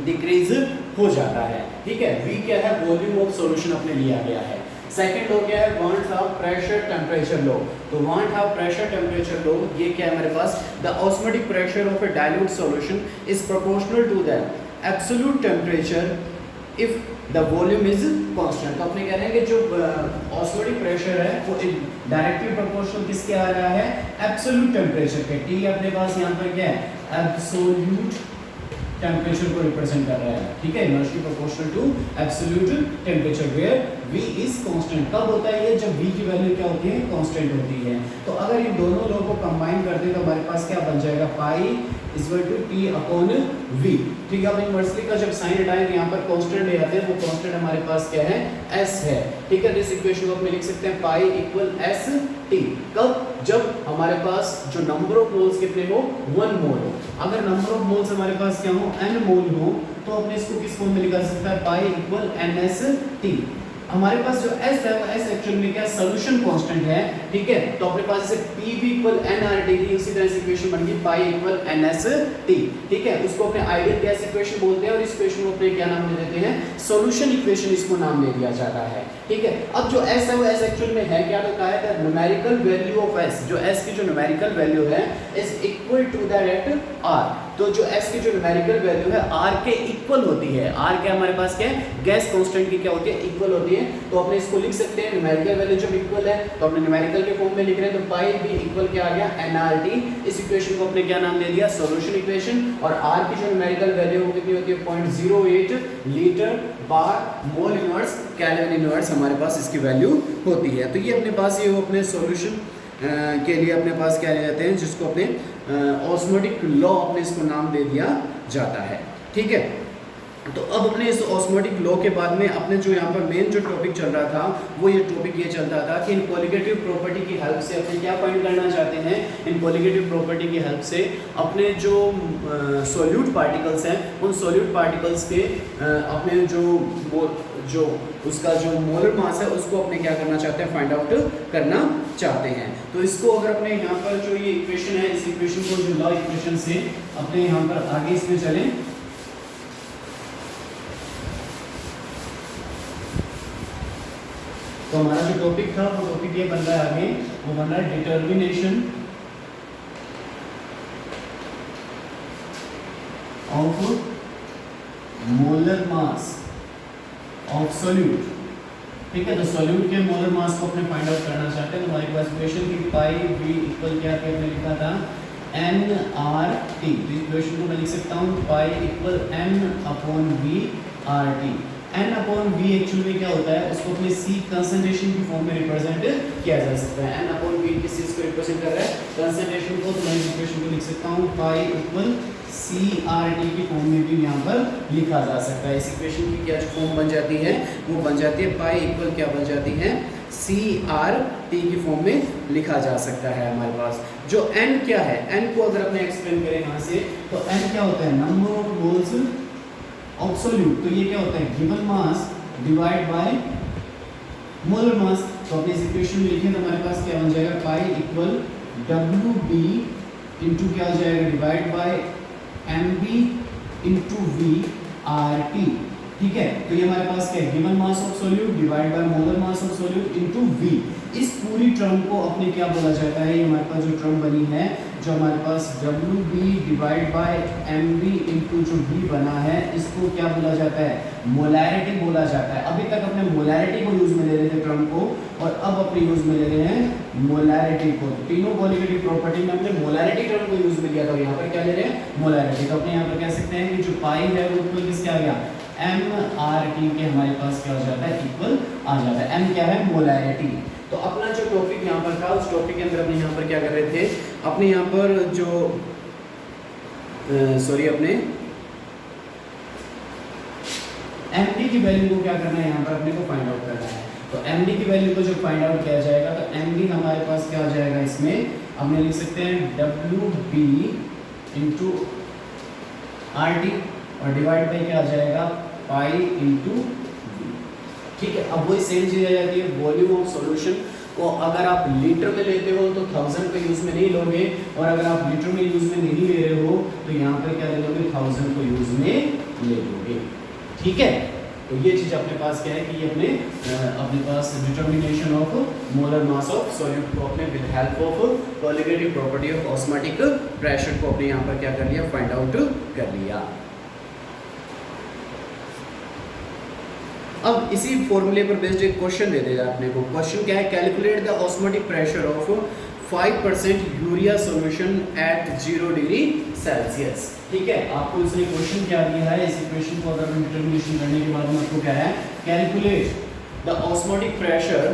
डिक्रीज हो जाता है, ठीक है। V क्या है वॉल्यूम ऑफ सॉल्यूशन अपने लिया गया है। सेकंड लॉ क्या है van't Hoff pressure temperature law. तो van't Hoff pressure temperature law ये क्या है हमारे पास the osmotic pressure of a dilute solution is proportional to the absolute temperature if the volume is constant. तो अपने कह रहे हैं कि जो ऑस्मोटिक प्रेशर है वो डायरेक्टली प्रोपोर्शनल किसके आ रहा है एब्सोल्यूट टेम्परेचर के। T अपने पास यहाँ पर क्या है एब्सोल्यूट टेम्परेचर को रिप्रेजेंट कर रहा है, ठीक है, inversely proportional to absolute temperature where V is constant. कब होता है ये जब V की वैल्यू क्या होती है कांस्टेंट होती है। तो अगर इन दोनों लॉ को कंबाइन करते हैं तो हमारे पास क्या बन जाएगा pi equal to T upon V। ठीक है, अब इनवर्सली का जब साइन हटाएं तो यहाँ पर कांस्टेंट ले आते हैं, वो कांस्टेंट हमारे पास क्या है, S है। ठीक है, दिस इक्वेशन को अपने लिख सकते हैं पाई इक्वल S T। कब? जब हमारे पास जो नंबर ऑफ मोल्स कितने हो, 1 मोल हो। अगर नंबर ऑफ मोल्स हमारे पास क्या हो, n मोल हो, तो अपने इसको किस फॉर्म में लिखा सकता है, पाई इक्वल NS T। हमारे पास जो S है वो S एक्चुअल में क्या, सॉल्यूशन कांस्टेंट है। ठीक है, तो अपने पास जैसे PV इक्वल nRT थी, उसी तरह से इक्वेशन बन गई पाई इक्वल NST। ठीक है, उसको अपने आइडियल गैस इक्वेशन बोलते हैं और इस इक्वेशन को अपने क्या नाम दे देते हैं, सॉल्यूशन इक्वेशन, इसको नाम दे दिया जाता है। ठीक है, अब जो S है वो S एक्चुअल में है क्या, तो कहा है the numerical value of S, जो S की जो न्यूमेरिकल वैल्यू है is equal to that at R। तो जो S की जो न्यूमेरिकल वैल्यू है R के इक्वल होती है। R क्या हमारे पास क्या है, गैस कांस्टेंट की क्या होती है, इक्वल होती है। तो अपने इसको लिख सकते हैं, न्यूमेरिकल वैल्यू जब इक्वल है तो अपने न्यूमेरिकल के फॉर्म में लिख रहे हैं, तो पाई भी इक्वल क्या आ गया, nRT। इस इक्वेशन को अपने क्या नाम दे दिया, सॉल्यूशन इक्वेशन। और R की जो न्यूमेरिकल वैल्यू वो कितनी होती है, 0.08 लीटर बार मोल इनवर्स केल्विन इनवर्स हमारे पास इसकी वैल्यू होती है। तो ये अपने पास ये वो अपने सॉल्यूशन के लिए अपने पास क्या ले जाते हैं, जिसको अपने ऑस्मोटिक लॉ अपने इसको नाम दे दिया जाता है। ठीक है, तो अब अपने इस ऑस्मोटिक लॉ के बाद में अपने जो यहाँ पर मेन जो टॉपिक चल रहा था वो ये टॉपिक ये चलता था कि इन कोलिगेटिव प्रॉपर्टी की हेल्प से अपने क्या पॉइंट करना चाहते हैं, इन कोलिगेटिव प्रॉपर्टी की हेल्प से अपने जो सॉल्यूट पार्टिकल्स हैं उन सॉल्यूट पार्टिकल्स के अपने जो उसका जो मोलर मास है उसको अपने क्या करना चाहते हैं, फाइंड आउट करना चाहते हैं। तो इसको अगर अपने यहाँ पर जो ये इक्वेशन है, इस इक्वेशन को जो लॉ इक्वेशन से अपने यहाँ पर आगे इसमें चलें, तो हमारा जो टॉपिक था वो टॉपिक ये बन रहा है आगे, वो बन रहा है determination of molar mass of solute. ठीक है, तो सॉल्यूट के मोलर मास को अपने फाइंड आउट करना चाहते हैं। तो हमारे पास इक्वेशन की पाई v इक्वल क्या क्या हमने लिखा था, nRT। तो इक्वेशन को मैं लिख सकता हूँ pi equal n upon v RT। n upon v actually में क्या होता है, उसको अपने C कंसंट्रेशन की फॉर्म में रिप्रेजेंट किया जा सकता है। n अपॉन v किस चीज को रिप्रेजेंट कर रहा है, कंसंट्रेशन को। तो मैं इस इक्वेशन को लिख सकता हूँ पाई इक्वल CRT की फॉर्म में भी यहाँ पर लिखा जा सकता है। इस इक्वेशन की क्या जो फॉर्म बन जाती है, वो बन जाती है पाई इक्वल क्या बन जाती है, CRT की फॉर्म में लिखा जा सकता है हमारे पास। जो n क्या है, n को अगर अपने एक्सप्लेन करें यहाँ से, तो n क्या होता है, number of moles of solute. तो ये क्या होता है, given mass divide by molar mass. तो अपने इस इक्वेशन में लिखें तो हमारे पास क्या बन जाएगा, पाई इक्वल WB इंटू क्या हो जाएगा, divide by MB into VRT। ठीक है, तो ये हमारे पास क्या है, given mass of solute divide by molar mass of solute into V। इस पूरी टर्म को अपने क्या बोला जाता है, ये हमारे पास जो टर्म बनी है, जो हमारे पास WB divide by MB into जो V बना है, इसको क्या बोला जाता है, मोलैरिटी बोला जाता है। अभी तक अपने मोलैरिटी को यूज में ले रहे थे टर्म को, और अब अपने यूज में ले रहे हैं मोलैरिटी को। तो तीनों कोलिगेटिव प्रॉपर्टी में हमने मोलैरिटी टर्म को यूज में लिया था, यहाँ पर क्या ले रहे हैं, मोलैरिटी। तो अपने यहाँ पर कह सकते हैं कि जो पाई है वो इक्वल किसके आ गया, MRT के हमारे पास क्या हो जाता है, इक्वल आ जाता है। M क्या है, मोलैरिटी। तो अपना जो टॉपिक यहाँ पर था, उस टॉपिक के अंदर अपने यहाँ पर क्या कर रहे थे, अपने यहाँ पर जो अपने MD की वैल्यू को क्या करना है, यहाँ पर अपने को फाइंड आउट करना है। तो MD की वैल्यू को जो फाइंड आउट किया जाएगा, तो MD हमारे पास क्या हो जाएगा, इसमें हमने लिख सकते हैं WB इंटू RT और डिवाइड बाई क्या आ जाएगा, पाई इंटू V। ठीक है, अब वही सेम चीज आ जाती है, वॉल्यूम ऑफ सॉल्यूशन को अगर आप लीटर में लेते हो तो 1000 को यूज में नहीं लोगे, और अगर आप लीटर में यूज में नहीं ले रहे हो तो यहाँ पे क्या ले लोगे, 1000 को यूज में ले लोगे। ठीक है, तो ये चीज अपने पास क्या है कि ये अपने पास determination of molar mass of solute को अपने with help of colligative property of osmotic pressure को अपने यहाँ पर क्या कर लिया, फाइंड आउट कर लिया। अब इसी फॉर्मूले पर बेस्ड एक क्वेश्चन दे देगा अपने को। क्वेश्चन क्या है, calculate the osmotic pressure of 5% urea solution at 0 degree Celsius. ठीक है, आपको इसने क्वेश्चन क्या दिया है, इस इक्वेशन को अगर हम डिटर्मिनेशन करने के बाद में आपको क्या है, calculate the osmotic pressure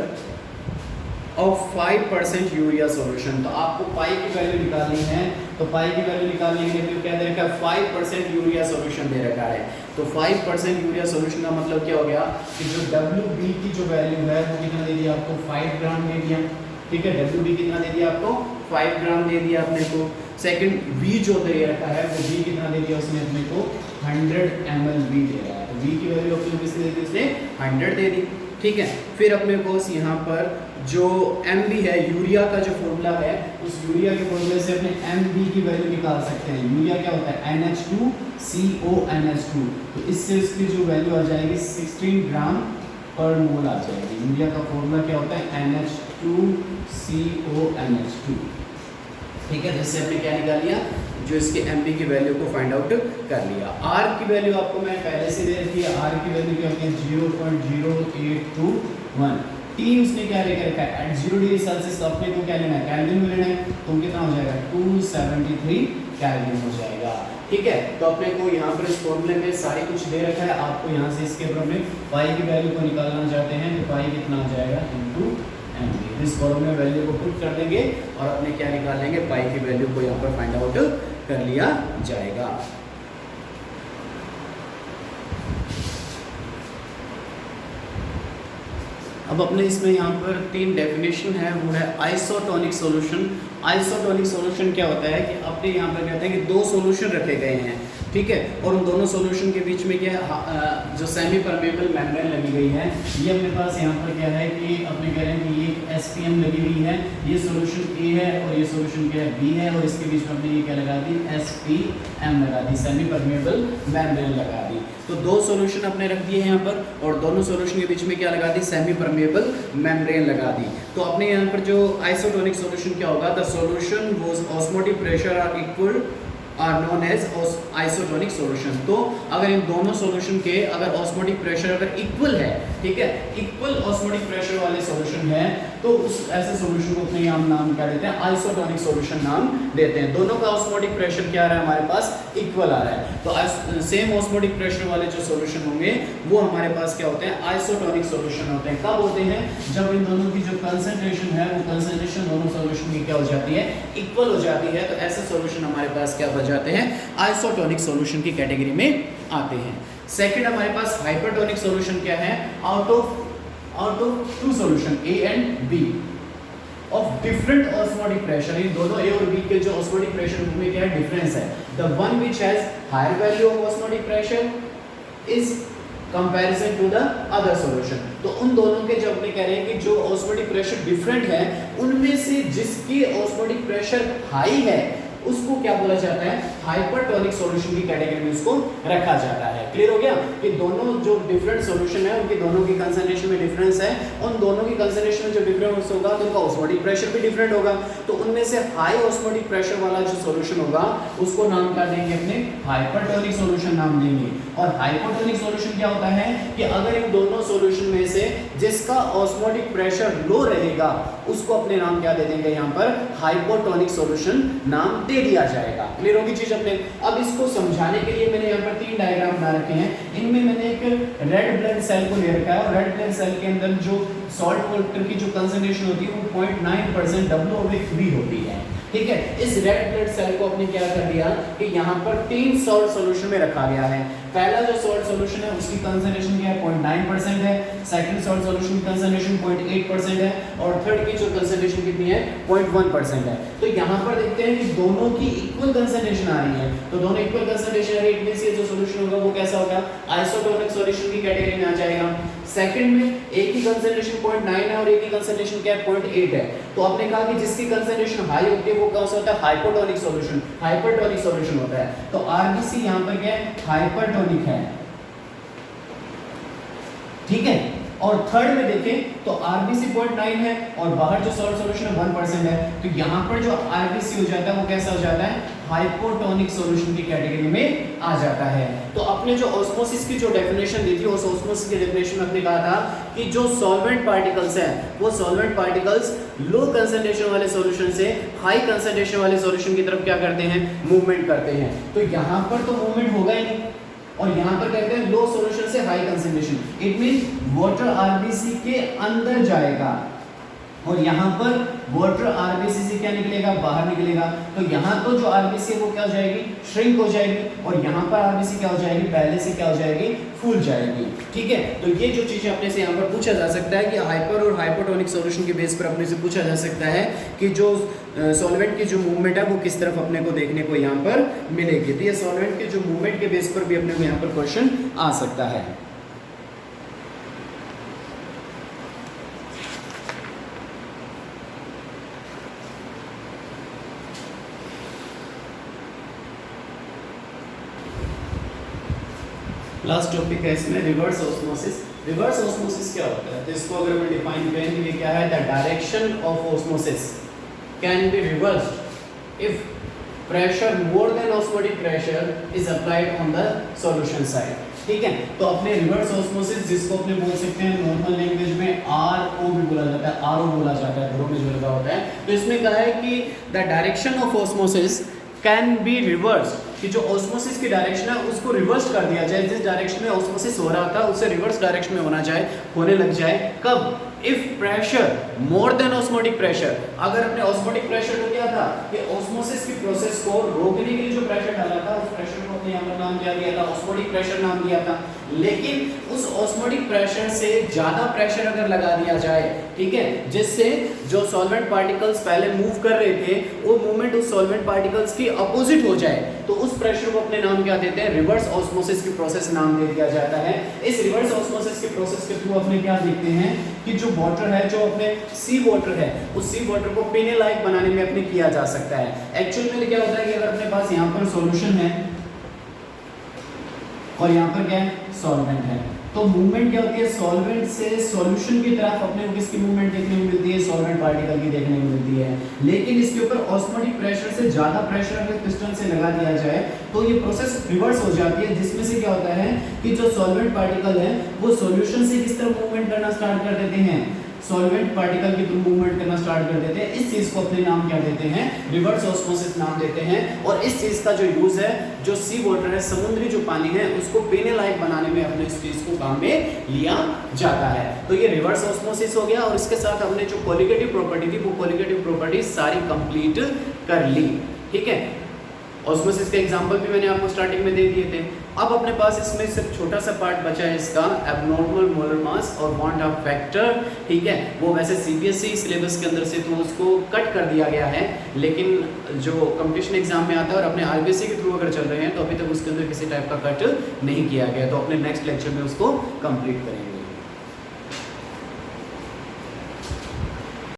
of 5% urea solution. तो आपको पाई की वैल्यू निकालनी है, तो पाई की वैल्यू निकालने के लिए क्या दे रखा है, 5% यूरिया सॉल्यूशन दे रखा है। तो 5% यूरिया सॉल्यूशन का मतलब क्या हो गया कि जो WB की जो वैल्यू है वो कितना दे दिया आपको, 5 ग्राम दे दिया। ठीक है, WB कितना दे दिया आपको, 5 ग्राम दे दिया अपने को। सेकंड V जो दे रखा है वो V कितना दे दिया उसने अपने को, 100 ml V दे रहा है। तो V की वैल्यू अपने को कितनी दे दी उसने, 100 दे दी। ठीक है, फिर अपने को यहाँ पर जो MB है, यूरिया का जो फॉर्मूला है, उस यूरिया के फॉर्मूले से अपने MB की वैल्यू निकाल सकते हैं। यूरिया क्या होता है, NH2CONH2। तो इससे उसकी जो वैल्यू आ जाएगी 16 ग्राम पर मोल आ जाएगी। यूरिया का फॉर्मूला क्या होता है, NH2CONH2। ठीक है, जिससे हमने क्या निकाल लिया, जो इसके MB की वैल्यू को फाइंड आउट कर लिया। R की वैल्यू आपको मैं पहले से दे रखी है, R की वैल्यू क्या होती है, 0.0821। T उसने क्या लेकर रखा है, एट 0 डिग्री सेल्सियस। तो अपने को क्या लेना है, केल्विन में लेना है। तो कितना हो जाएगा, 273 केल्विन हो जाएगा। ठीक है, तो अपने को यहाँ पर इस फॉर्मूले में सारी कुछ दे रखा है। आपको यहाँ से इसके ऊपर में पाई की वैल्यू को निकालना चाहते हैं, तो पाई कितना हो जाएगा, इनटू MB। इस फॉर्मूले में वैल्यू को पुट कर देंगे और अपने क्या निकाल लेंगे, पाई की वैल्यू को यहाँ पर फाइंड आउट कर लिया जाएगा। अब अपने इसमें यहाँ पर 3 डेफिनेशन है, वो है आइसोटोनिक सॉल्यूशन। आइसोटोनिक सॉल्यूशन क्या होता है कि अपने यहाँ पर कहते हैं कि 2 सॉल्यूशन रखे गए हैं, ठीक है, और उन दोनों सॉल्यूशन के बीच में क्या है, जो सेमी परमेबल मेम्ब्रेन लगी गई है। ये अपने पास यहाँ पर क्या है कि अपने कह रहे हैं कि ये SPM लगी हुई है, ये सॉल्यूशन A है और ये सॉल्यूशन क्या है, B है, और इसके बीच में हमने ये क्या लगा दी, SPM लगा दी, सेमी परमेबल मेम्ब्रेन लगा दी। तो 2 सॉल्यूशन अपने रख दिए यहाँ पर, और दोनों सॉल्यूशन के बीच में क्या लगा दी, सेमी परमेबल मेम्ब्रेन लगा दी। तो अपने यहाँ पर जो आइसोटोनिक सॉल्यूशन क्या होगा, the solution was osmotic pressure are equal are known as isotonic solution. तो अगर इन दोनों सॉल्यूशन के अगर ऑस्मोटिक प्रेशर अगर इक्वल है, ठीक है, इक्वल ऑस्मोटिक प्रेशर वाले सॉल्यूशन है, तो उस ऐसे सॉल्यूशन को अपने हम नाम क्या देते हैं, आइसोटोनिक सॉल्यूशन नाम देते हैं। दोनों का ऑस्मोटिक प्रेशर क्या आ रहा है हमारे पास, इक्वल आ रहा है। तो सेम ऑस्मोटिक प्रेशर वाले जो सॉल्यूशन होंगे वो हमारे पास क्या होते हैं, आइसोटोनिक सॉल्यूशन होते हैं। कब होते हैं, जब इन दोनों की जो कंसंट्रेशन है वो कंसंट्रेशन दोनों सॉल्यूशन की क्या हो जाती है, इक्वल हो जाती है। तो ऐसे सॉल्यूशन हमारे पास क्या हो जाते हैं, आइसोटोनिक सॉल्यूशन की कैटेगरी में आते हैं। सेकंड हमारे पास हाइपरटोनिक सॉल्यूशन क्या है, out of 2 solution A and B of different osmotic pressure. इन दोनों A और B के जो ऑस्मोटिक प्रेशर में क्या है, डिफरेंस है। The one which has higher value of osmotic pressure is comparison to the other solution. तो उन दोनों के जब अपने कह रहे हैं कि जो ऑस्मोटिक प्रेशर डिफरेंट है, उनमें से जिसकी ऑस्मोटिक प्रेशर हाई है उसको क्या बोला जाता है, हाइपरटोनिक सॉल्यूशन की कैटेगरी में उसको रखा जाता है। क्लियर हो गया कि दोनों जो डिफरेंट सॉल्यूशन है उनकी दोनों की कंसंट्रेशन में डिफरेंस है, उन दोनों की कंसंट्रेशन में जो डिफरेंस होगा तो उनका ऑस्मोटिक प्रेशर भी डिफरेंट होगा। तो उनमें से हाई ऑस्मोटिक प्रेशर वाला जो सॉल्यूशन होगा उसको नाम क्या देंगे, अपने हाइपरटोनिक सॉल्यूशन नाम देंगे। और हाइपोटोनिक सॉल्यूशन क्या होता है कि अगर इन दोनों सॉल्यूशन में से जिसका ऑस्मोटिक प्रेशर लो रहेगा उसको अपने नाम क्या दे देंगे, यहाँ पर हाइपोटोनिक सॉल्यूशन नाम दे दिया जाएगा। क्लियर होगी चीज अपने। अब इसको समझाने के लिए मैंने यहाँ पर 3 डायग्राम बना रखे हैं। इनमें मैंने एक रेड ब्लड सेल को ले रखा है और रेड ब्लड सेल के अंदर जो सॉल्ट वाटर की जो कंसंट्रेशन होती है वो 0.9% W/3 होती है। ठीक है, इस रेड ब्लड सेल को अपने क्या कर दिया कि यहाँ पर 3 सॉल्ट सॉल्यूशन में रखा गया है। पहला जो सॉल्ट सॉल्यूशन है उसकी कंसंट्रेशन क्या है, 0.9% है। सेकंड सॉल्ट सॉल्यूशन की कंसंट्रेशन 0.8% है और थर्ड की जो कंसंट्रेशन कितनी है, 0.1% है। तो यहाँ पर देखते हैं कि दोनों की इक्वल कंसंट्रेशन आ रही है। तो दोनों इक्वल कंसंट्रेशन आ रही है, इट मींस ये जो सॉल्यूशन होगा वो कैसा होगा, आइसोटोनिक सॉल्यूशन की कैटेगरी में आ जाएगा। सेकंड में एक की कंसंट्रेशन 0.9 है और एक की कंसंट्रेशन क्या है, 0.8 है। तो आपने कहा कि जिसकी कंसंट्रेशन हाई होती है वो कौन सा होता है, हाइपोटोनिक सॉल्यूशन, हाइपरटोनिक सॉल्यूशन होता है। तो आरबीसी यहाँ पर क्या है, हाइपरटोनिक है। ठीक है, और थर्ड में देखें तो आरबीसी 0.9 है और बाहर जो सॉल्ट सॉल्यूशन है 1% है। तो यहाँ पर जो आरबीसी हो जाता है वो कैसा हो जाता है, हाइपोटोनिक सॉल्यूशन की कैटेगरी में आ जाता है। तो अपने जो ऑस्मोसिस की जो डेफिनेशन दी थी उस ऑस्मोसिस की डेफिनेशन में आपने कहा था कि जो सॉल्वेंट पार्टिकल्स हैं वो सॉल्वेंट पार्टिकल्स लो कंसंट्रेशन वाले सॉल्यूशन से हाई कंसंट्रेशन वाले सॉल्यूशन की तरफ क्या करते हैं, मूवमेंट करते हैं। तो यहाँ पर तो मूवमेंट होगा ही नहीं और यहाँ पर कहते हैं लो सॉल्यूशन से high concentration, it means water RBC के अंदर जाएगा, और यहाँ पर वाटर आरबीसी से क्या निकलेगा, बाहर निकलेगा। तो यहाँ तो जो आरबीसी है वो क्या हो जाएगी, श्रिंक हो जाएगी, और यहाँ पर आरबीसी क्या हो जाएगी, पहले से क्या हो जाएगी, फूल जाएगी। ठीक है, तो ये जो चीज़ें अपने से यहाँ पर पूछा जा सकता है कि हाइपर और हाइपोटोनिक सॉल्यूशन के बेस पर अपने से पूछा जा सकता है कि जो सॉल्वेंट की जो मूवमेंट है वो किस तरफ अपने को देखने को यहाँ पर मिलेगी। तो ये सॉल्वेंट के जो मूवमेंट के बेस पर भी अपने को यहाँ पर क्वेश्चन आ सकता है। लास्ट टॉपिक है इसमें रिवर्स ऑस्मोसिस। रिवर्स ऑस्मोसिस क्या होता है, तो इसको अगर मैं डिफाइन करें ये क्या है, the direction of osmosis can be reversed if pressure more than osmotic pressure is applied on the solution side. ठीक है, तो अपने रिवर्स ऑस्मोसिस जिसको अपने बोल सकते हैं नॉर्मल लैंग्वेज में आरओ भी बोला जाता है, आरओ बोला जाता है, घरों में जो लगा होता है। तो इसमें कहा है कि the direction of osmosis can be reverse, कि जो ऑस्मोसिस की डायरेक्शन है उसको रिवर्स कर दिया जाए, जिस डायरेक्शन में ऑस्मोसिस हो रहा था उससे रिवर्स डायरेक्शन में होने लग जाए। कब, if pressure more than osmotic pressure, अगर अपने ऑस्मोटिक प्रेशर को क्या था कि ऑस्मोसिस की प्रोसेस को रोकने के लिए जो प्रेशर डाला था उस प्रेशर को अपने यहाँ पर नाम क्या दिया था, ऑस्मोटिक प्रेशर नाम दिया था। लेकिन उस ऑस्मोटिक प्रेशर से ज्यादा प्रेशर अगर लगा दिया जाए, ठीक है, जिससे जो सॉल्वेंट पार्टिकल्स पहले मूव कर रहे थे वो मूवमेंट उस सॉल्वेंट पार्टिकल्स की अपोजिट हो जाए, तो उस प्रेशर को अपने नाम क्या देते हैं, रिवर्स ऑस्मोसिस की प्रोसेस नाम दे दिया जाता है। इस रिवर्स ऑस्मोसिस की प्रोसेस के थ्रू अपने क्या देखते हैं कि जो वाटर है, जो अपने सी वाटर है, उस सी वाटर को पीने लायक बनाने में अपने किया जा सकता है। एक्चुअल में क्या होता है कि अगर अपने पास यहाँ पर सॉल्यूशन है और यहाँ पर क्या है, सॉल्वेंट है, तो मूवमेंट क्या होती है, सॉल्वेंट से सॉल्यूशन की तरफ अपने को किसकी मूवमेंट देखने को मिलती है, सॉल्वेंट पार्टिकल की देखने को मिलती है। लेकिन इसके ऊपर ऑस्मोटिक प्रेशर से ज्यादा प्रेशर अगर पिस्टन से लगा दिया जाए तो ये प्रोसेस रिवर्स हो जाती है, जिसमें से क्या होता है कि जो सॉल्वेंट पार्टिकल है वो सॉल्यूशन से किस तरह मूवमेंट करना स्टार्ट कर देते हैं, सॉल्वेंट पार्टिकल की थ्रू मूवमेंट करना स्टार्ट कर देते हैं। इस चीज को अपने नाम क्या देते हैं, रिवर्स ऑस्मोसिस नाम देते हैं। और इस चीज का जो यूज है, जो सी वाटर है, समुद्री जो पानी है, उसको पीने लायक बनाने में अपने इस चीज को काम में लिया जाता है। तो ये रिवर्स ऑस्मोसिस हो गया, और इसके साथ हमने जो कोलिगेटिव प्रॉपर्टी थी वो कोलिगेटिव प्रॉपर्टी सारी कंप्लीट कर ली। ठीक है, ऑस्मोसिस के एग्जांपल भी मैंने आपको स्टार्टिंग में दे दिए थे। अब अपने पास इसमें सिर्फ छोटा सा पार्ट बचा है इसका, एब्नॉर्मल मोलर मास और बॉन्ड ऑफ फैक्टर। ठीक है, वो वैसे सीबीएसई सिलेबस के अंदर से तो उसको कट कर दिया गया है, लेकिन जो कंपटीशन एग्जाम में आता है और अपने आरबीसी के थ्रू अगर चल रहे हैं तो अभी तक उसके अंदर किसी टाइप का कट नहीं किया गया, तो अपने नेक्स्ट लेक्चर में उसको कंप्लीट करेंगे।